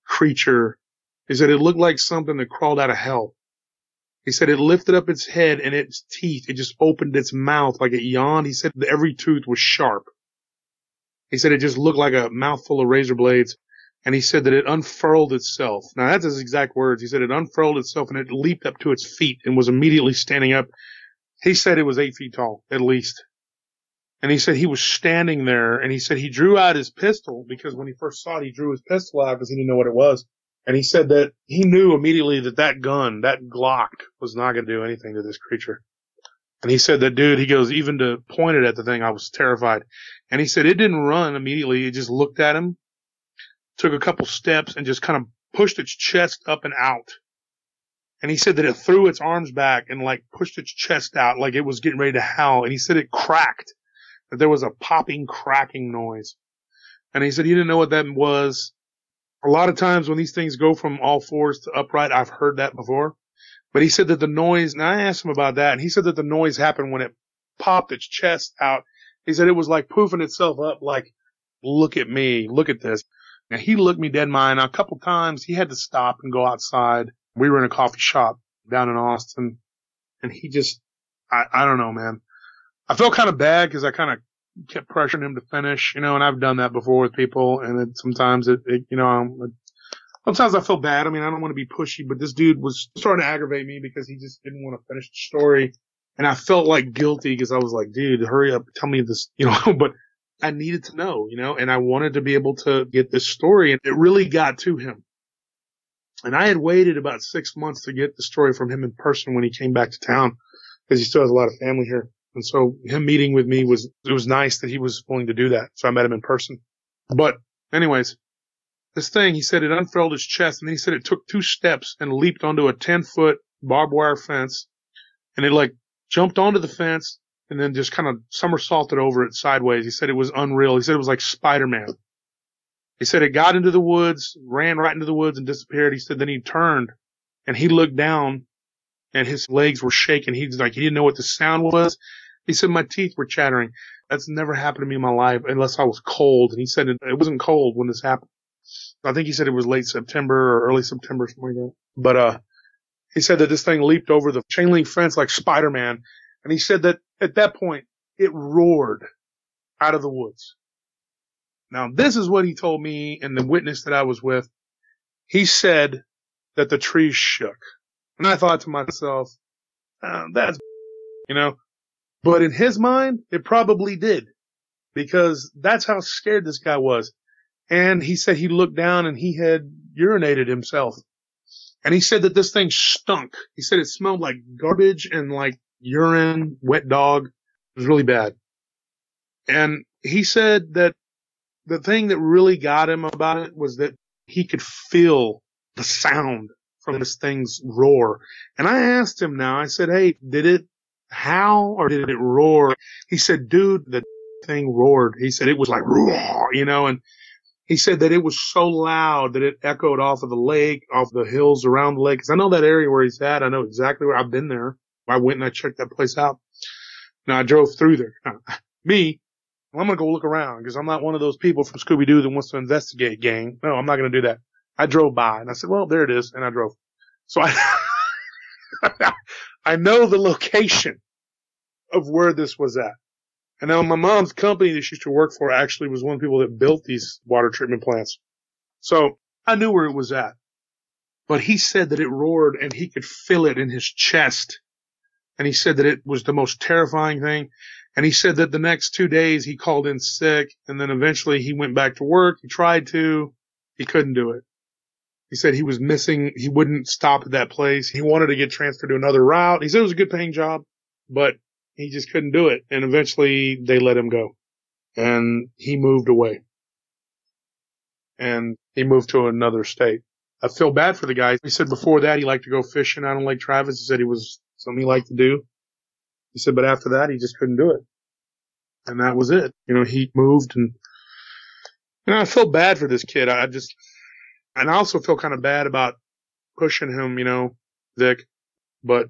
S2: creature. He said it looked like something that crawled out of hell. He said it lifted up its head and its teeth, it just opened its mouth like it yawned. He said every tooth was sharp. He said it just looked like a mouthful of razor blades. And he said that it unfurled itself. Now, that's his exact words. He said it unfurled itself and it leaped up to its feet and was immediately standing up. He said it was 8 feet tall, at least. And he said he was standing there, and he said he drew out his pistol because when he first saw it, he drew his pistol out because he didn't know what it was. And he said that he knew immediately that that gun, that Glock, was not going to do anything to this creature. And he said that, dude, he goes, even to point it at the thing, I was terrified. And he said it didn't run immediately. It just looked at him, took a couple steps, and just kind of pushed its chest up and out. And he said that it threw its arms back and like pushed its chest out like it was getting ready to howl. And he said it cracked, that there was a popping, cracking noise. And he said he didn't know what that was. A lot of times when these things go from all fours to upright, I've heard that before. But he said that the noise, and I asked him about that, and he said that the noise happened when it popped its chest out. He said it was like poofing itself up like, look at me, look at this. Now, he looked me dead in my eye. Now, a couple times he had to stop and go outside. We were in a coffee shop down in Austin, and he just, I don't know, man. I felt kind of bad because I kind of kept pressuring him to finish, you know, and I've done that before with people, and sometimes sometimes I feel bad. I mean, I don't want to be pushy, but this dude was starting to aggravate me because he just didn't want to finish the story, and I felt like guilty because I was like, dude, hurry up, tell me this, you know, but I needed to know, you know, and I wanted to be able to get this story, and it really got to him. And I had waited about 6 months to get the story from him in person when he came back to town because he still has a lot of family here. And so him meeting with me was nice that he was willing to do that. So I met him in person. But anyways, this thing, he said it unfurled his chest, and then he said it took 2 steps and leaped onto a 10-foot barbed wire fence, and it like jumped onto the fence and then just kind of somersaulted over it sideways. He said it was unreal. He said it was like Spider-Man. He said it got into the woods, ran right into the woods and disappeared. He said then he turned and he looked down and his legs were shaking. He's like, he didn't know what the sound was. He said my teeth were chattering. That's never happened to me in my life unless I was cold. And he said it wasn't cold when this happened. I think he said it was late September or early September, something like that. But, he said that this thing leaped over the chain link fence like Spider-Man. And he said that at that point, it roared out of the woods. Now, this is what he told me and the witness that I was with. He said that the trees shook. And I thought to myself, that's, you know, but in his mind, it probably did, because that's how scared this guy was. And he said he looked down and he had urinated himself. And he said that this thing stunk. He said it smelled like garbage and like urine, wet dog. It was really bad. And he said that the thing that really got him about it was that he could feel the sound from this thing's roar. And I asked him now, I said, hey, did it howl or did it roar? He said, dude, the thing roared. He said it was like roar, you know, and he said that it was so loud that it echoed off of the lake, off the hills around the lake. Cause I know that area where he's at. I know exactly where I've been there. I went and I checked that place out. Now I drove through there. Me, I'm going to go look around because I'm not one of those people from Scooby-Doo that wants to investigate gang. No, I'm not going to do that. I drove by and I said, well, there it is. And I drove. So I know the location of where this was at. And now my mom's company that she used to work for actually was one of the people that built these water treatment plants. So I knew where it was at. But he said that it roared and he could feel it in his chest. And he said that it was the most terrifying thing. And he said that the next 2 days he called in sick, and then eventually he went back to work. He tried to. He couldn't do it. He said he was missing. He wouldn't stop at that place. He wanted to get transferred to another route. He said it was a good paying job, but he just couldn't do it. And eventually they let him go. And he moved away. And he moved to another state. I feel bad for the guy. He said before that he liked to go fishing out on Lake Travis. He said it was something he liked to do. He said, but after that, he just couldn't do it. And that was it. You know, he moved and, you know, I feel bad for this kid. And I also feel kind of bad about pushing him, you know, Vic, but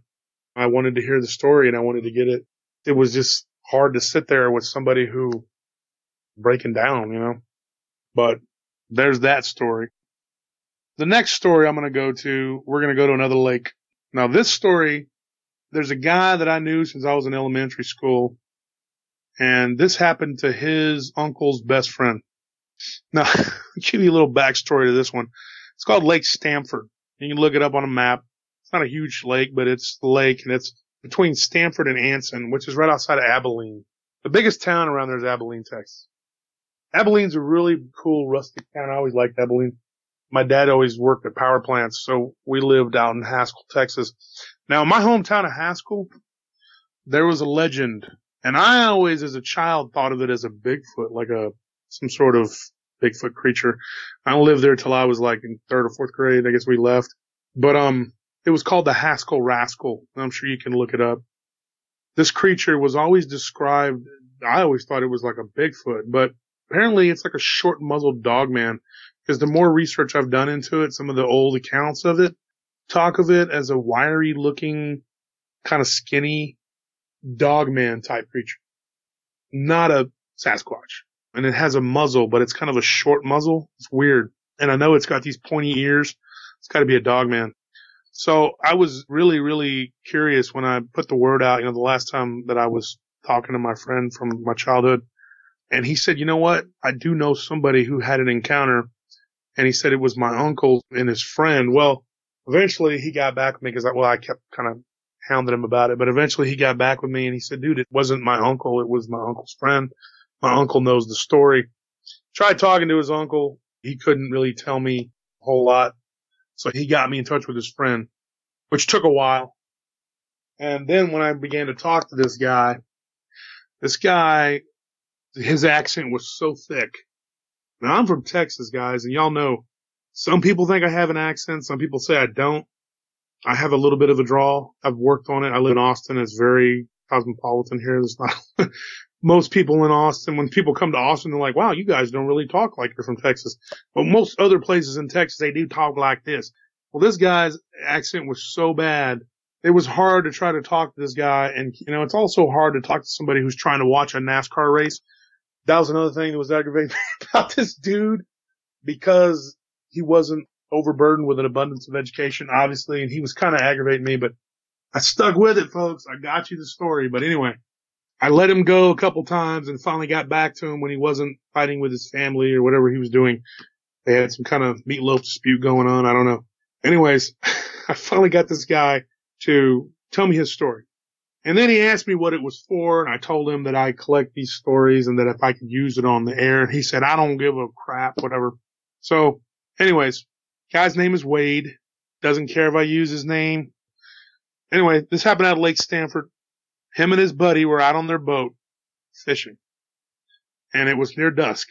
S2: I wanted to hear the story and I wanted to get it. It was just hard to sit there with somebody who breaking down, you know, but there's that story. The next story I'm going to go to, we're going to go to another lake. Now this story, there's a guy that I knew since I was in elementary school, and this happened to his uncle's best friend. Now, I'll give you a little backstory to this one. It's called Lake Stamford. You can look it up on a map. It's not a huge lake, but it's the lake, and it's between Stamford and Anson, which is right outside of Abilene. The biggest town around there is Abilene, Texas. Abilene's a really cool, rustic town. I always liked Abilene. My dad always worked at power plants, so we lived out in Haskell, Texas. Now, in my hometown of Haskell, there was a legend, and I always, as a child, thought of it as a Bigfoot, like some sort of Bigfoot creature. I lived there till I was like in 3rd or 4th grade. I guess we left. But it was called the Haskell Rascal. I'm sure you can look it up. This creature was always described, I always thought it was like a Bigfoot, but apparently it's like a short-muzzled dogman. Because the more research I've done into it, some of the old accounts of it talk of it as a wiry-looking, kind of skinny dogman type creature. Not a Sasquatch. And it has a muzzle, but it's kind of a short muzzle. It's weird. And I know it's got these pointy ears. It's got to be a dogman. So I was really, really curious when I put the word out, you know, the last time that I was talking to my friend from my childhood. And he said, you know what? I do know somebody who had an encounter. And he said it was my uncle and his friend. Well, eventually he got back with me because I kept kind of hounding him about it. But eventually he got back with me and he said, dude, it wasn't my uncle. It was my uncle's friend. My uncle knows the story. Tried talking to his uncle. He couldn't really tell me a whole lot. So he got me in touch with his friend, which took a while. And then when I began to talk to this guy, his accent was so thick. Now, I'm from Texas, guys, and y'all know some people think I have an accent. Some people say I don't. I have a little bit of a drawl. I've worked on it. I live in Austin. It's very cosmopolitan here. There's not most people in Austin. When people come to Austin, they're like, wow, you guys don't really talk like you're from Texas. But most other places in Texas, they do talk like this. Well, this guy's accent was so bad. It was hard to try to talk to this guy. And, you know, it's also hard to talk to somebody who's trying to watch a NASCAR race. That was another thing that was aggravating about this dude, because he wasn't overburdened with an abundance of education, obviously, and he was kind of aggravating me, but I stuck with it, folks. I got you the story. But anyway, I let him go a couple times and finally got back to him when he wasn't fighting with his family or whatever he was doing. They had some kind of meatloaf dispute going on. I don't know. Anyways, I finally got this guy to tell me his story. And then he asked me what it was for, and I told him that I collect these stories and that if I could use it on the air. And he said, I don't give a crap, whatever. So anyways, guy's name is Wade. Doesn't care if I use his name. Anyway, this happened out of Lake Stanford. Him and his buddy were out on their boat fishing. And it was near dusk.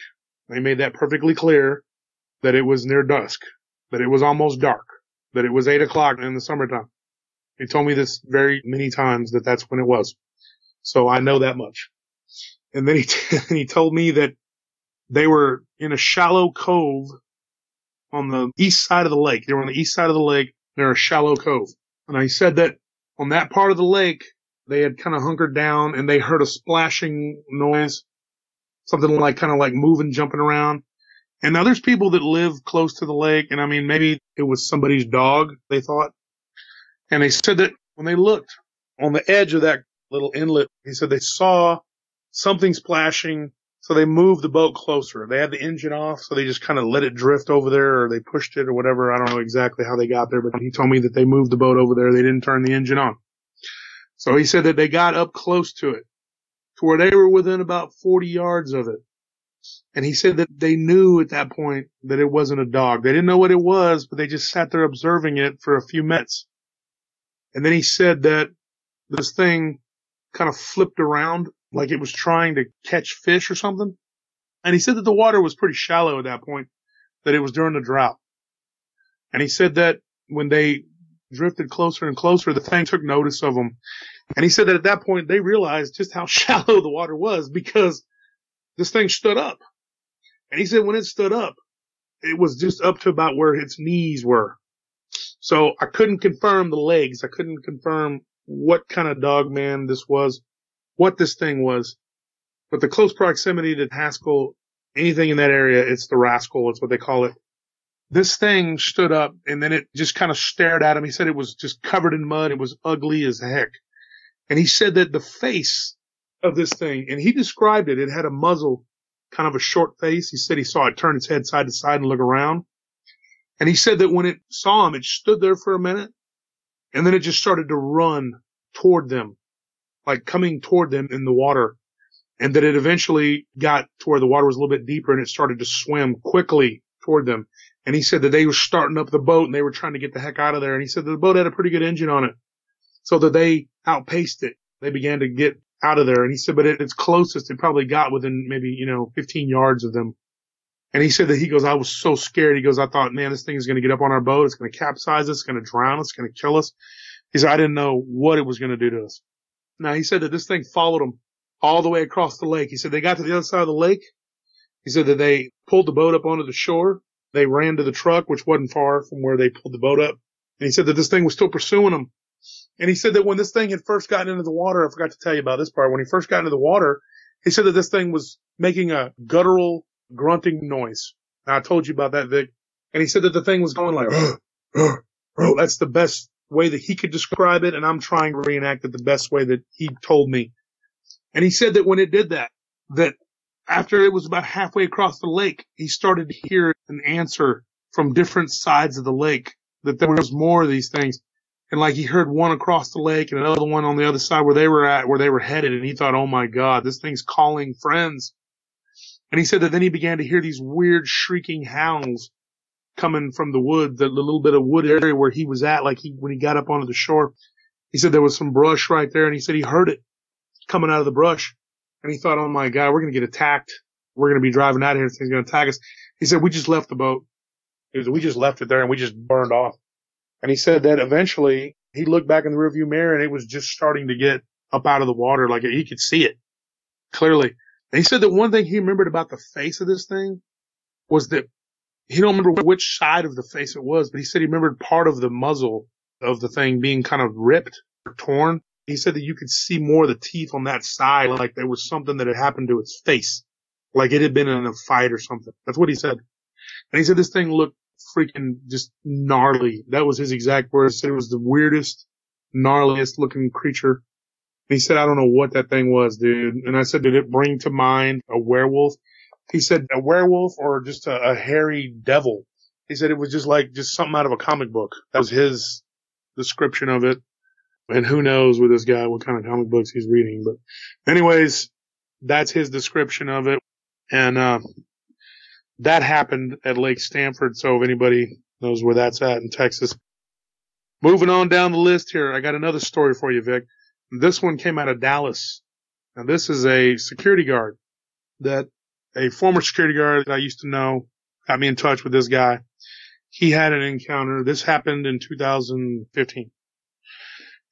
S2: They made that perfectly clear that it was near dusk, that it was almost dark, that it was 8 o'clock in the summertime. He told me this very many times that that's when it was. So I know that much. And then he told me that they were in a shallow cove on the east side of the lake. They were on the east side of the lake near a shallow cove. And he said that on that part of the lake, they had kind of hunkered down and they heard a splashing noise, something like kind of like moving, jumping around. And now there's people that live close to the lake. And I mean, maybe it was somebody's dog, they thought. And they said that when they looked on the edge of that little inlet, he said they saw something splashing. So they moved the boat closer. They had the engine off, so they just kind of let it drift over there, or they pushed it or whatever. I don't know exactly how they got there, but he told me that they moved the boat over there. They didn't turn the engine on. So he said that they got up close to it, to where they were within about 40 yards of it. And he said that they knew at that point that it wasn't a dog. They didn't know what it was, but they just sat there observing it for a few minutes. And then he said that this thing kind of flipped around like it was trying to catch fish or something. And he said that the water was pretty shallow at that point, that it was during the drought. And he said that when they drifted closer and closer, the thing took notice of them. And he said that at that point they realized just how shallow the water was because this thing stood up. And he said when it stood up, it was just up to about where its knees were. So I couldn't confirm the legs. I couldn't confirm what kind of dogman this was, what this thing was. But the close proximity to Haskell, anything in that area, it's the Rascal. It's what they call it. This thing stood up and then it just kind of stared at him. He said it was just covered in mud. It was ugly as heck. And he said that the face of this thing, and he described it, it had a muzzle, kind of a short face. He said he saw it turn its head side to side and look around. And he said that when it saw him, it stood there for a minute and then it just started to run toward them, like coming toward them in the water. And that it eventually got to where the water was a little bit deeper and it started to swim quickly toward them. And he said that they were starting up the boat and they were trying to get the heck out of there. And he said that the boat had a pretty good engine on it, so that they outpaced it. They began to get out of there. And he said, but its closest, it probably got within maybe, 15 yards of them. And he said that he goes, I was so scared. He goes, I thought, man, this thing is going to get up on our boat. It's going to capsize us. It's going to drown us. It's going to kill us. He said, I didn't know what it was going to do to us. Now, he said that this thing followed them all the way across the lake. He said they got to the other side of the lake. He said that they pulled the boat up onto the shore. They ran to the truck, which wasn't far from where they pulled the boat up. And he said that this thing was still pursuing them. And he said that when this thing had first gotten into the water, I forgot to tell you about this part. When he first got into the water, he said that this thing was making a guttural grunting noise. Now, I told you about that, Vic. And he said that the thing was going like, that's the best way that he could describe it. And I'm trying to reenact it the best way that he told me. And he said that when it did that after it was about halfway across the lake, he started to hear an answer from different sides of the lake, that there was more of these things. And like he heard one across the lake and another one on the other side where they were headed. And he thought, oh my God, this thing's calling friends. And he said that then he began to hear these weird shrieking howls coming from the wood, the little bit of wood area where he was at, when he got up onto the shore. He said there was some brush right there, and he said he heard it coming out of the brush. And he thought, oh my God, we're going to get attacked. We're going to be driving out of here. This thing's going to attack us. He said, we just left the boat. We just left it there and we just burned off. And he said that eventually he looked back in the rearview mirror and it was just starting to get up out of the water. Like he could see it clearly. And he said that one thing he remembered about the face of this thing was that he don't remember which side of the face it was, but he said he remembered part of the muzzle of the thing being kind of ripped or torn. He said that you could see more of the teeth on that side, like there was something that had happened to its face, like it had been in a fight or something. That's what he said. And he said this thing looked freaking just gnarly. That was his exact words. He said it was the weirdest, gnarliest looking creature He said, I don't know what that thing was, dude. And I said, did it bring to mind a werewolf? He said, a werewolf or just a hairy devil. He said it was just something out of a comic book. That was his description of it. And who knows with this guy what kind of comic books he's reading. But anyways, that's his description of it. And that happened at Lake Stanford. So if anybody knows where that's at in Texas. Moving on down the list here, I got another story for you, Vic. This one came out of Dallas. Now, this is a security guard that a former security guard that I used to know got me in touch with this guy. He had an encounter. This happened in 2015.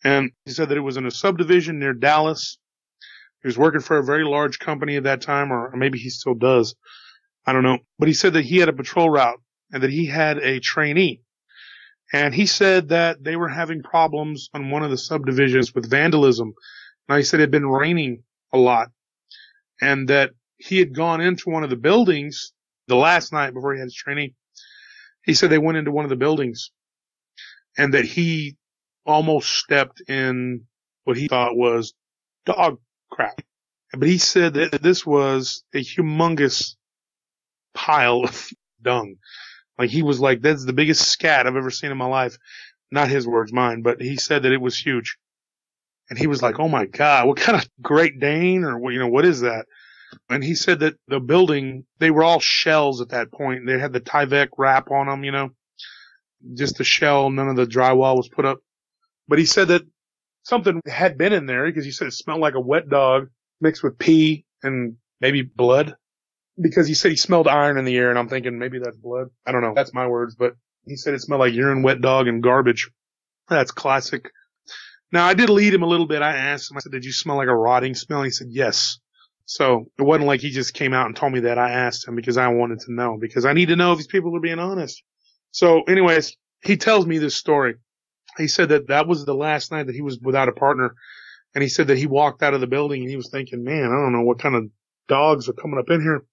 S2: And he said that it was in a subdivision near Dallas. He was working for a very large company at that time, or maybe he still does. I don't know. But he said that he had a patrol route and that he had a trainee. And he said that they were having problems on one of the subdivisions with vandalism. Now, he said it had been raining a lot and that he had gone into one of the buildings the last night before he had his trainee. He said they went into one of the buildings and that he almost stepped in what he thought was dog crap. But he said that this was a humongous pile of dung. Like, he was like, that's the biggest scat I've ever seen in my life. Not his words, mine, but he said that it was huge. And he was like, oh my God, what kind of Great Dane or what is that? And he said that the building, they were all shells at that point. They had the Tyvek wrap on them, just the shell. None of the drywall was put up. But he said that something had been in there because he said it smelled like a wet dog mixed with pee and maybe blood. Because he said he smelled iron in the air, and I'm thinking maybe that's blood. I don't know. That's my words, but he said it smelled like urine, wet dog, and garbage. That's classic. Now, I did lead him a little bit. I asked him, I said, did you smell like a rotting smell? And he said, yes. So it wasn't like he just came out and told me that. I asked him because I wanted to know, because I need to know if these people are being honest. So anyways, he tells me this story. He said that that was the last night that he was without a partner. And he said that he walked out of the building and he was thinking, man, I don't know what kind of dogs are coming up in here.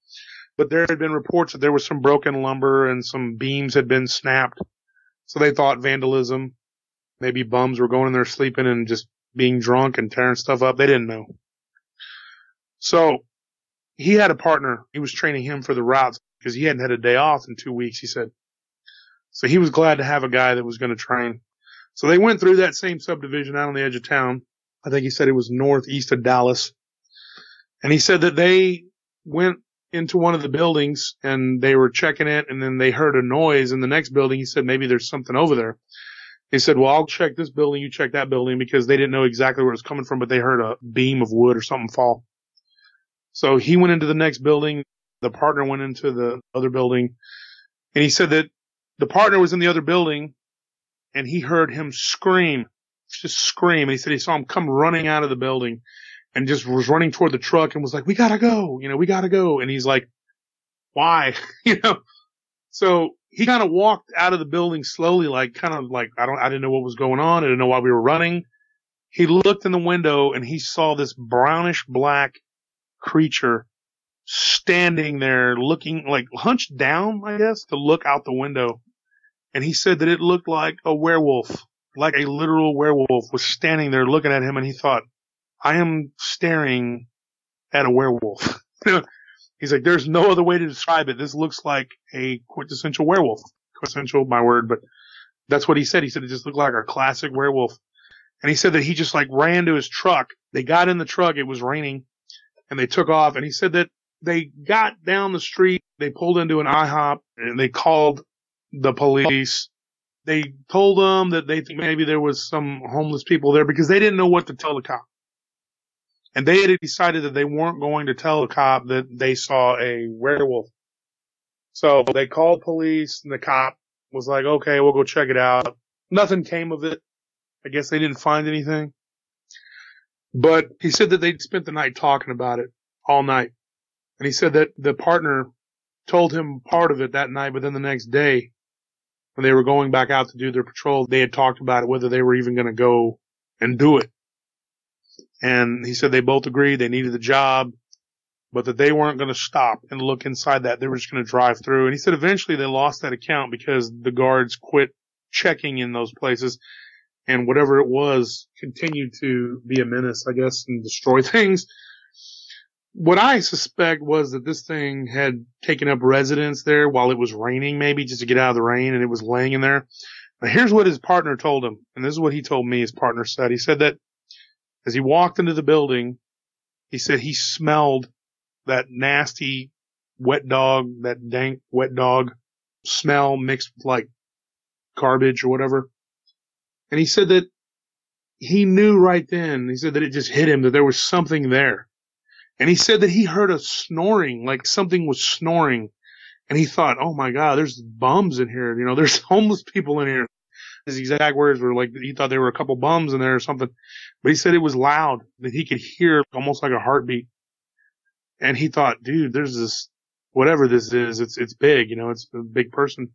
S2: But there had been reports that there was some broken lumber and some beams had been snapped. So they thought vandalism. Maybe bums were going in there sleeping and just being drunk and tearing stuff up. They didn't know. So he had a partner. He was training him for the routes because he hadn't had a day off in 2 weeks, he said. So he was glad to have a guy that was going to train. So they went through that same subdivision out on the edge of town. I think he said it was northeast of Dallas. And he said that they went into one of the buildings and they were checking it and then they heard a noise in the next building. He said, maybe there's something over there. He said, well, I'll check this building. You check that building, because they didn't know exactly where it was coming from, but they heard a beam of wood or something fall. So he went into the next building. The partner went into the other building, and he said that the partner was in the other building and he heard him scream, just scream. And he said he saw him come running out of the building and just was running toward the truck and was like, we gotta go, we gotta go. And he's like, why? So he kind of walked out of the building slowly, I didn't know what was going on. I didn't know why we were running. He looked in the window and he saw this brownish black creature standing there looking like hunched down, I guess, to look out the window. And he said that it looked like a werewolf, like a literal werewolf was standing there looking at him. And he thought, I am staring at a werewolf. He's like, there's no other way to describe it. This looks like a quintessential werewolf. Quintessential, my word, but that's what he said. He said it just looked like a classic werewolf. And he said that he just ran to his truck. They got in the truck. It was raining and they took off. And he said that they got down the street. They pulled into an IHOP and they called the police. They told them that they think maybe there was some homeless people there because they didn't know what to tell the cop. And they had decided that they weren't going to tell the cop that they saw a werewolf. So they called police and the cop was like, okay, we'll go check it out. Nothing came of it. I guess they didn't find anything. But he said that they'd spent the night talking about it all night. And he said that the partner told him part of it that night, but then the next day, when they were going back out to do their patrol, they had talked about it, whether they were even going to go and do it. And he said they both agreed they needed the job, but that they weren't going to stop and look inside that. They were just going to drive through. And he said eventually they lost that account because the guards quit checking in those places. and whatever it was continued to be a menace, I guess, and destroy things. What I suspect was that this thing had taken up residence there while it was raining, maybe just to get out of the rain, and it was laying in there. Now, here's what his partner told him, and this is what he told me his partner said. He said that as he walked into the building, he said he smelled that nasty wet dog, that dank wet dog smell mixed with like garbage or whatever. And he said that he knew right then, he said that it just hit him that there was something there. And he said that he heard a snoring, like something was snoring. And he thought, oh my God, there's bums in here. You know, there's homeless people in here. His exact words were like, he thought there were a couple bums in there or something. But he said it was loud, that he could hear almost like a heartbeat. And he thought, dude, there's this, whatever this is, it's big, you know, it's a big person.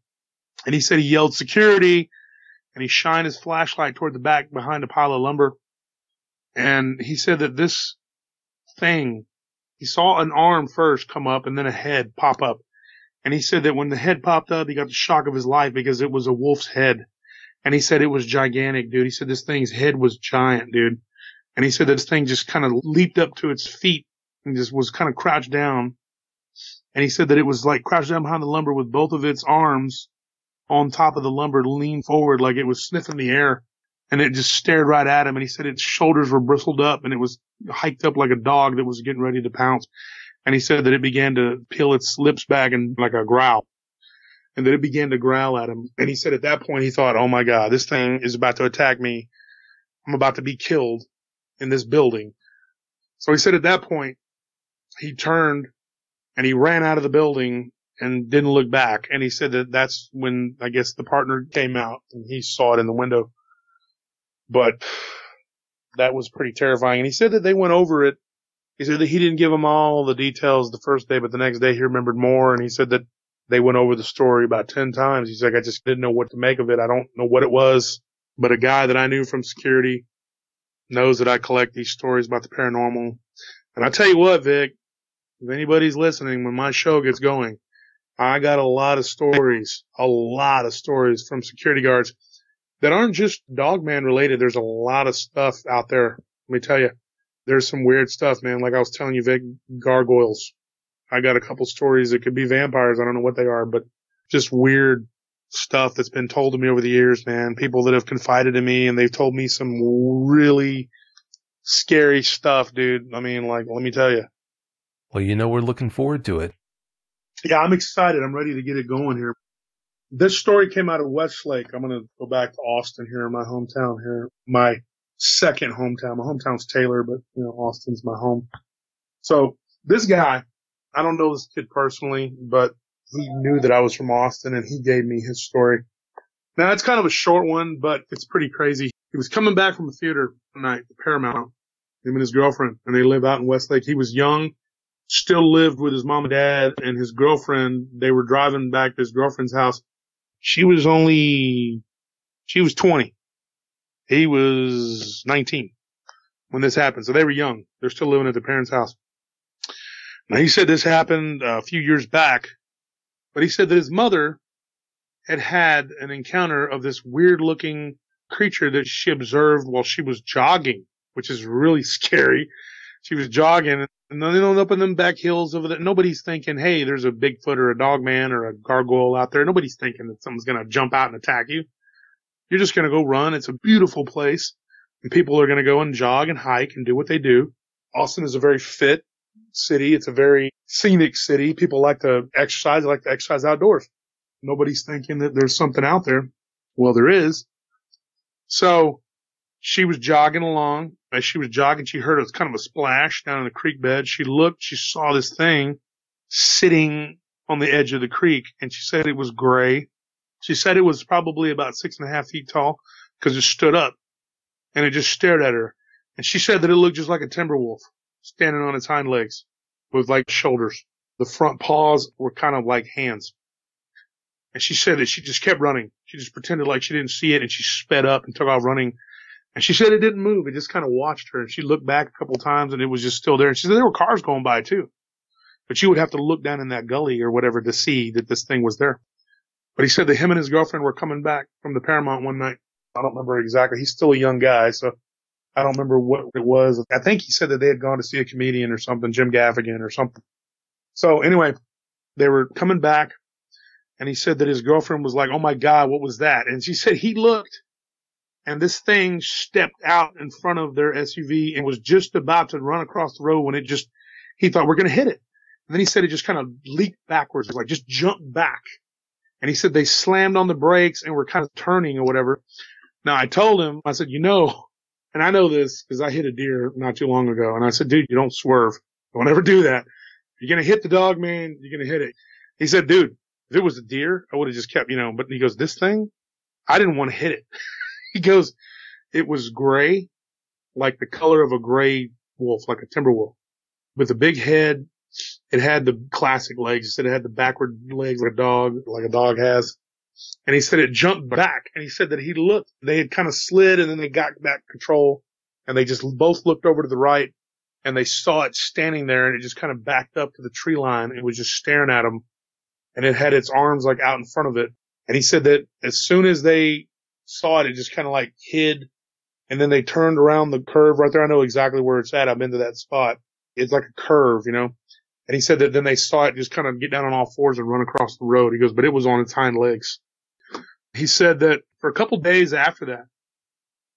S2: And he said he yelled security, and he shined his flashlight toward the back behind a pile of lumber. And he said that this thing, he saw an arm first come up and then a head pop up. And he said that when the head popped up, he got the shock of his life because it was a wolf's head. And he said it was gigantic, dude. He said this thing's head was giant, dude. And he said this thing just kind of leaped up to its feet and just was kind of crouched down. And he said that it was like crouched down behind the lumber with both of its arms on top of the lumber, leaned forward like it was sniffing the air. And it just stared right at him. And he said its shoulders were bristled up and it was hiked up like a dog that was getting ready to pounce. And he said that it began to peel its lips back and like a growl. And then it began to growl at him. And he said at that point he thought, oh my God, this thing is about to attack me. I'm about to be killed in this building. So he said at that point he turned and he ran out of the building and didn't look back. And he said that that's when I guess the partner came out and he saw it in the window. But that was pretty terrifying. And he said that they went over it. He said that he didn't give them all the details the first day, but the next day he remembered more. And he said that they went over the story about 10 times. He's like, I just didn't know what to make of it. I don't know what it was. But a guy that I knew from security knows that I collect these stories about the paranormal. And I tell you what, Vic, if anybody's listening, when my show gets going, I got a lot of stories from security guards that aren't just Dogman related. There's a lot of stuff out there. Let me tell you, there's some weird stuff, man. Like I was telling you, Vic, gargoyles. I got a couple stories that could be vampires. I don't know what they are, but just weird stuff that's been told to me over the years, man. People that have confided in me and they've told me some really scary stuff, dude. I mean, like, let me tell you.
S1: Well, you know, we're looking forward to it.
S2: Yeah, I'm excited. I'm ready to get it going here. This story came out of Westlake. I'm going to go back to Austin here, my hometown here. My second hometown. My hometown's Taylor, but, you know, Austin's my home. So this guy, I don't know this kid personally, but he knew that I was from Austin and he gave me his story. Now, it's kind of a short one, but it's pretty crazy. He was coming back from the theater one night, the Paramount, him and his girlfriend, and they live out in Westlake. He was young, still lived with his mom and dad and his girlfriend. They were driving back to his girlfriend's house. She was 20. He was 19 when this happened. So they were young. They're still living at their parents' house. Now, he said this happened a few years back, but he said that his mother had an encounter of this weird-looking creature that she observed while she was jogging, which is really scary. She was jogging, and then up in them back hills over there. Nobody's thinking, hey, there's a Bigfoot or a Dogman or a gargoyle out there. Nobody's thinking that someone's going to jump out and attack you. You're just going to go run. It's a beautiful place, and people are going to go and jog and hike and do what they do. Austin is a very fit city. It's a very scenic city. People like to exercise. They like to exercise outdoors. Nobody's thinking that there's something out there. Well, there is. So she was jogging along. As she was jogging, she heard kind of a splash down in the creek bed. She looked. She saw this thing sitting on the edge of the creek, and she said it was gray. She said it was probably about 6.5 feet tall because it stood up, and it just stared at her. And she said that it looked just like a timber wolf standing on its hind legs with like shoulders. The front paws were kind of like hands. And she said that she just kept running. She just pretended like she didn't see it, and she sped up and took off running. And she said it didn't move. It just kind of watched her. And she looked back a couple times, and it was just still there. And she said there were cars going by, too. But you would have to look down in that gully or whatever to see that this thing was there. But he said that him and his girlfriend were coming back from the Paramount one night. I don't remember exactly. He's still a young guy, so I don't remember what it was. I think he said that they had gone to see a comedian or something, Jim Gaffigan or something. So anyway, they were coming back, and he said that his girlfriend was like, oh my God, what was that? And she said he looked, and this thing stepped out in front of their SUV and was just about to run across the road when he thought we're going to hit it. And then he said it just kind of leaped backwards, like just jumped back. And he said they slammed on the brakes and were kind of turning or whatever. Now I told him, I said, and I know this because I hit a deer not too long ago. And I said, dude, you don't swerve. Don't ever do that. You're going to hit the Dogman. You're going to hit it. He said, dude, if it was a deer, I would have just kept, but he goes, this thing, I didn't want to hit it. He goes, it was gray, like the color of a gray wolf, like a timber wolf, with a big head. It had the classic legs. He said it had the backward legs like a dog has. And he said it jumped back. And he said that he looked, they had kind of slid and then they got back control and they just both looked over to the right and they saw it standing there and it just kind of backed up to the tree line. It was just staring at them and it had its arms like out in front of it. And he said that as soon as they saw it, it just kind of like hid and then they turned around the curve right there. I know exactly where it's at. I've been to that spot. It's like a curve, And he said that then they saw it just kind of get down on all fours and run across the road. He goes, but it was on its hind legs. He said that for a couple days after that,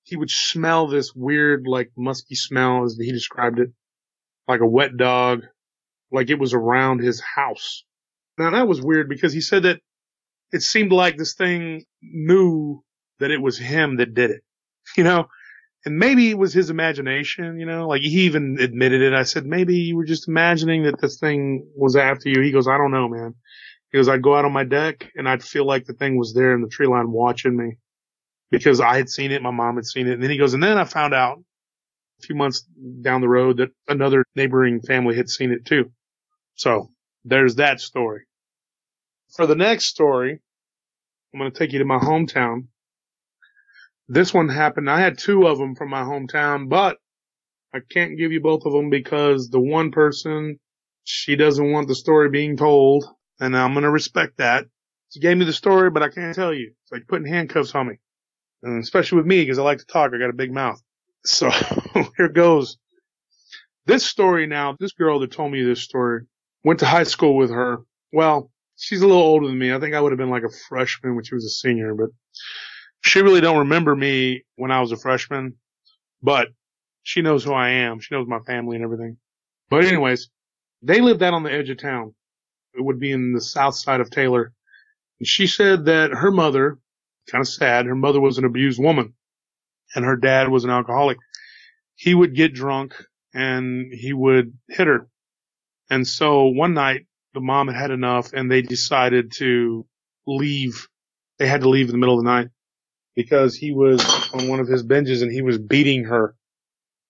S2: he would smell this weird, like musky smell as he described it, like a wet dog, like it was around his house. Now that was weird because he said that it seemed like this thing knew that it was him that did it, And maybe it was his imagination, like he even admitted it. I said, maybe you were just imagining that this thing was after you. He goes, I don't know, man. He goes, I'd go out on my deck and I'd feel like the thing was there in the tree line watching me because I had seen it. My mom had seen it. And then he goes, and then I found out a few months down the road that another neighboring family had seen it too. So there's that story. For the next story, I'm going to take you to my hometown. This one happened. I had two of them from my hometown, but I can't give you both of them because the one person, she doesn't want the story being told, and I'm going to respect that. She gave me the story, but I can't tell you. It's like putting handcuffs on me, and especially with me because I like to talk. I got a big mouth. So here goes. This story now, this girl that told me this story went to high school with her. Well, she's a little older than me. I think I would have been like a freshman when she was a senior, but she really don't remember me when I was a freshman, but she knows who I am. She knows my family and everything. But anyways, they lived out on the edge of town. It would be in the south side of Taylor. And she said that her mother, kind of sad, her mother was an abused woman and her dad was an alcoholic. He would get drunk and he would hit her. And so one night the mom had had enough and they decided to leave. They had to leave in the middle of the night because he was on one of his binges and he was beating her.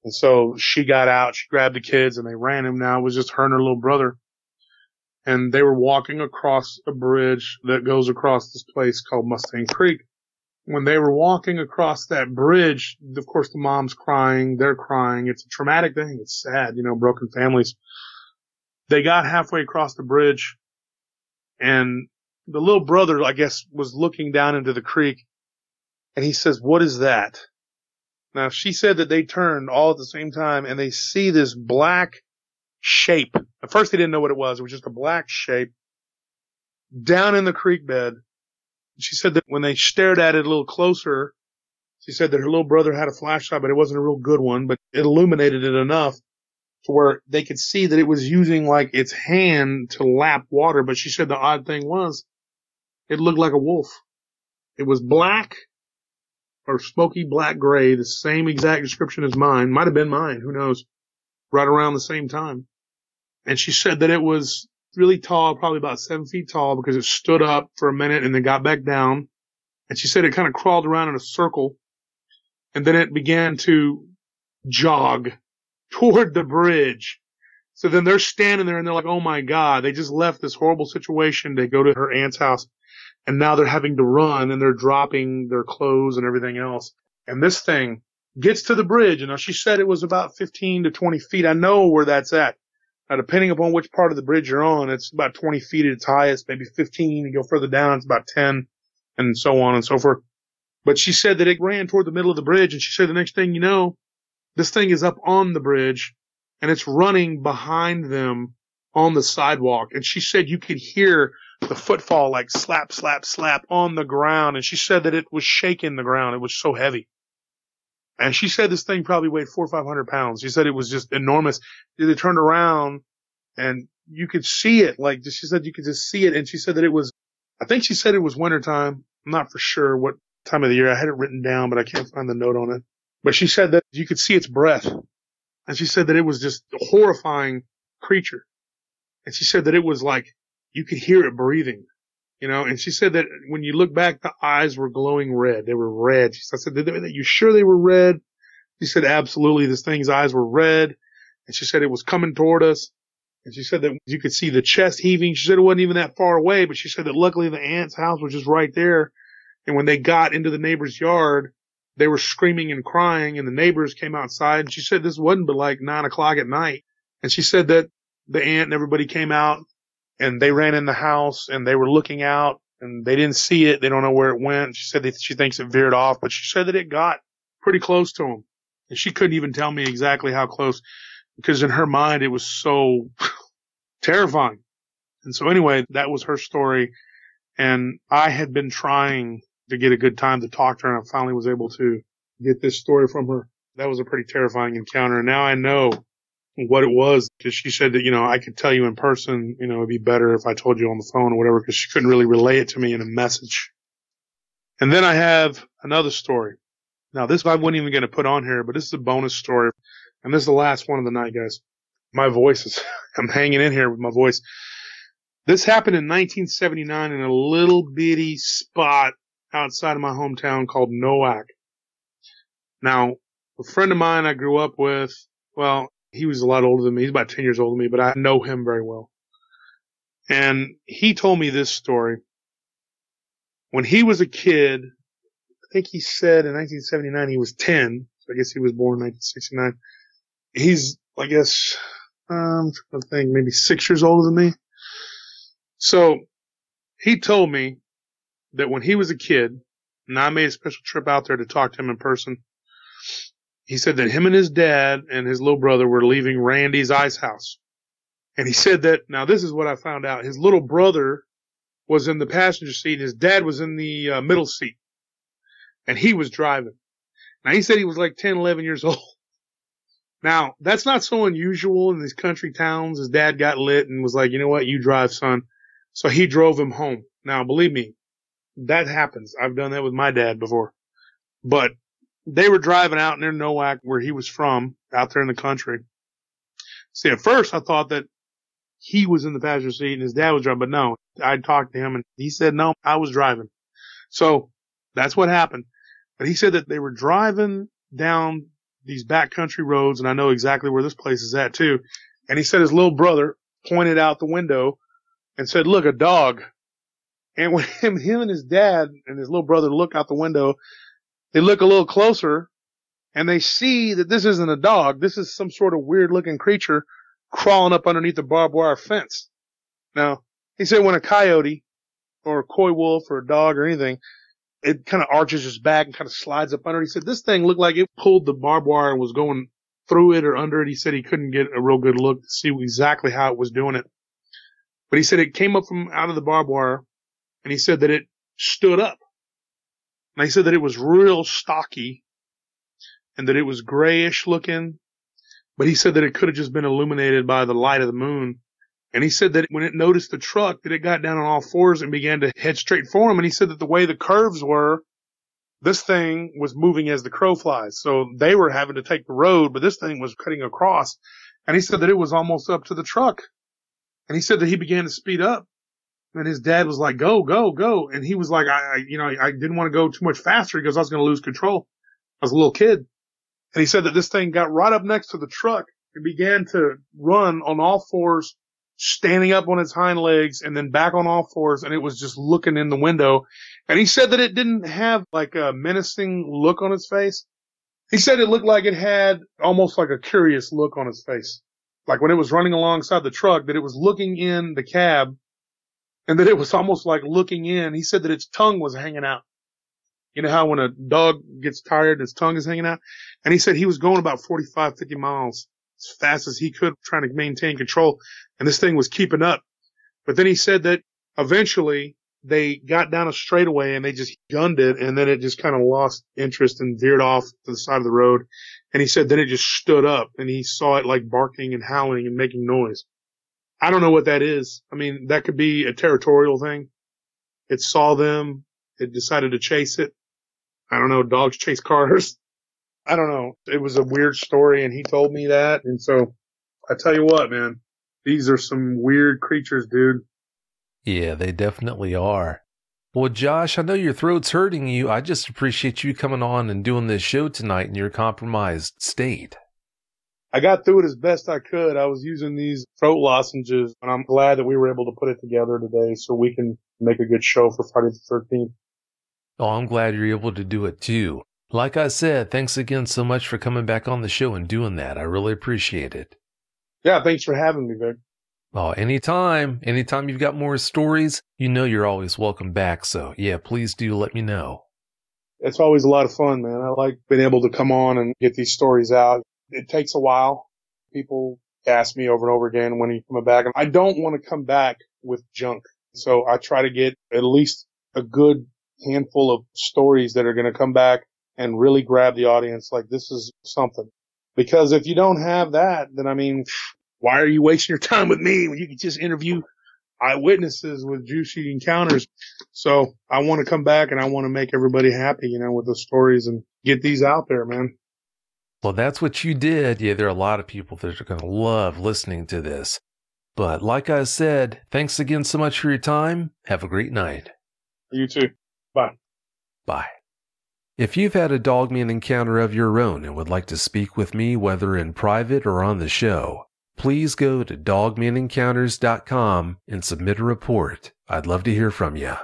S2: And so she got out, she grabbed the kids and they ran him. Now it was just her and her little brother. And they were walking across a bridge that goes across this place called Mustang Creek. When they were walking across that bridge, of course the mom's crying, they're crying. It's a traumatic thing. It's sad, broken families. They got halfway across the bridge and the little brother, I guess, was looking down into the creek and he says, what is that? Now she said that they turned all at the same time and they see this black shape. At first they didn't know what it was. It was just a black shape down in the creek bed. She said that when they stared at it a little closer, she said that her little brother had a flashlight, but it wasn't a real good one, but it illuminated it enough to where they could see that it was using like its hand to lap water. But she said the odd thing was it looked like a wolf. It was black or smoky black gray, the same exact description as mine. Might have been mine. Who knows? Right around the same time. And she said that it was really tall, probably about 7 feet tall because it stood up for a minute and then got back down. And she said it kind of crawled around in a circle and then it began to jog toward the bridge. So then they're standing there and they're like, oh my God, they just left this horrible situation to go to her aunt's house. And now they're having to run and they're dropping their clothes and everything else. And this thing gets to the bridge. And she said it was about 15 to 20 feet. I know where that's at. Now, depending upon which part of the bridge you're on, it's about 20 feet at its highest, maybe 15. You go further down, it's about 10, and so on and so forth. But she said that it ran toward the middle of the bridge, and she said the next thing you know, this thing is up on the bridge, and it's running behind them on the sidewalk. And she said you could hear the footfall like slap, slap, slap on the ground. And she said that it was shaking the ground. It was so heavy. And she said this thing probably weighed 400 or 500 pounds. She said it was just enormous. They turned around and you could see it. Like she said, you could just see it. And she said that it was, I think she said it was wintertime. I'm not for sure what time of the year. I had it written down, but I can't find the note on it. But she said that you could see its breath. And she said that it was just a horrifying creature. And she said that it was like, you could hear it breathing, you know, and she said that when you look back, the eyes were glowing red. They were red. I said, are you sure they were red? She said, absolutely. This thing's eyes were red. And she said it was coming toward us. And she said that you could see the chest heaving. She said it wasn't even that far away, but she said that luckily the aunt's house was just right there. And when they got into the neighbor's yard, they were screaming and crying, and the neighbors came outside. And she said this wasn't but like 9 o'clock at night. And she said that the aunt and everybody came out. And they ran in the house and they were looking out and they didn't see it. They don't know where it went. She said that she thinks it veered off, but she said that it got pretty close to him. And she couldn't even tell me exactly how close because in her mind, it was so terrifying. And so anyway, that was her story. And I had been trying to get a good time to talk to her and I finally was able to get this story from her. That was a pretty terrifying encounter. And now I know what it was, because she said that, you know, I could tell you in person, you know, it'd be better if I told you on the phone or whatever, because she couldn't really relay it to me in a message. And then I have another story. Now, this I wasn't even going to put on here, but this is a bonus story. And this is the last one of the night, guys. My voice is, I'm hanging in here with my voice. This happened in 1979 in a little bitty spot outside of my hometown called Nowak. Now, a friend of mine I grew up with, well, he was a lot older than me. He's about 10 years older than me, but I know him very well. And he told me this story. When he was a kid, I think he said in 1979 he was 10. So I guess he was born in 1969. He's, I guess, I'm trying to think, maybe 6 years older than me. So he told me that when he was a kid, and I made a special trip out there to talk to him in person, he said that him and his dad and his little brother were leaving Randy's ice house. And he said that, now this is what I found out, his little brother was in the passenger seat and his dad was in the middle seat. And he was driving. Now he said he was like 10, 11 years old. Now, that's not so unusual in these country towns. His dad got lit and was like, you know what, you drive, son. So he drove him home. Now, believe me, that happens. I've done that with my dad before. But they were driving out near Nowak, where he was from, out there in the country. See, at first I thought that he was in the passenger seat and his dad was driving, but no, I talked to him and he said, no, I was driving. So that's what happened. But he said that they were driving down these backcountry roads, and I know exactly where this place is at too. And he said his little brother pointed out the window and said, look, a dog. And when him and his dad and his little brother look out the window, they look a little closer and they see that this isn't a dog. This is some sort of weird looking creature crawling up underneath the barbed wire fence. Now, he said when a coyote or a coy wolf or a dog or anything, it kind of arches its back and kind of slides up under. He said this thing looked like it pulled the barbed wire and was going through it or under it. He said he couldn't get a real good look to see exactly how it was doing it. But he said it came up from out of the barbed wire and he said that it stood up. And he said that it was real stocky and that it was grayish looking, but he said that it could have just been illuminated by the light of the moon. And he said that when it noticed the truck, that it got down on all fours and began to head straight for him. And he said that the way the curves were, this thing was moving as the crow flies. So they were having to take the road, but this thing was cutting across. And he said that it was almost up to the truck. And he said that he began to speed up. And his dad was like, go, go, go. And he was like, I didn't want to go too much faster because I was going to lose control. I was a little kid. And he said that this thing got right up next to the truck and began to run on all fours, standing up on its hind legs and then back on all fours. And it was just looking in the window. And he said that it didn't have like a menacing look on its face. He said it looked like it had almost like a curious look on its face. Like when it was running alongside the truck, that it was looking in the cab. And that it was almost like looking in. He said that its tongue was hanging out. You know how when a dog gets tired, his tongue is hanging out? And he said he was going about 45, 50 miles as fast as he could, trying to maintain control. And this thing was keeping up. But then he said that eventually they got down a straightaway and they just gunned it. And then it just kind of lost interest and veered off to the side of the road. And he said then it just stood up and he saw it like barking and howling and making noise. I don't know what that is. I mean, that could be a territorial thing. It saw them. It decided to chase it. I don't know. Dogs chase cars. I don't know. It was a weird story and he told me that. And so I tell you what, man, these are some weird creatures, dude.
S1: Yeah, they definitely are. Well, Josh, I know your throat's hurting you. I just appreciate you coming on and doing this show tonight in your compromised state.
S2: I got through it as best I could. I was using these throat lozenges, and I'm glad that we were able to put it together today so we can make a good show for Friday the 13th.
S1: Oh, I'm glad you're able to do it too. Like I said, thanks again so much for coming back on the show and doing that. I really appreciate it.
S2: Yeah, thanks for having me, Vic.
S1: Oh, anytime. Anytime you've got more stories, you know you're always welcome back. So, yeah, please do let me know.
S2: It's always a lot of fun, man. I like being able to come on and get these stories out. It takes a while. People ask me over and over again, when are you coming back? And I don't want to come back with junk. So I try to get at least a good handful of stories that are going to come back and really grab the audience. Like, this is something. Because if you don't have that, then I mean, why are you wasting your time with me when you can just interview eyewitnesses with juicy encounters? So I want to come back and I want to make everybody happy, with the stories and get these out there, man.
S1: Well, that's what you did. Yeah, there are a lot of people that are going to love listening to this. But like I said, thanks again so much for your time. Have a great night.
S2: You too. Bye.
S1: Bye. If you've had a Dogman encounter of your own and would like to speak with me, whether in private or on the show, please go to dogmanencounters.com and submit a report. I'd love to hear from you.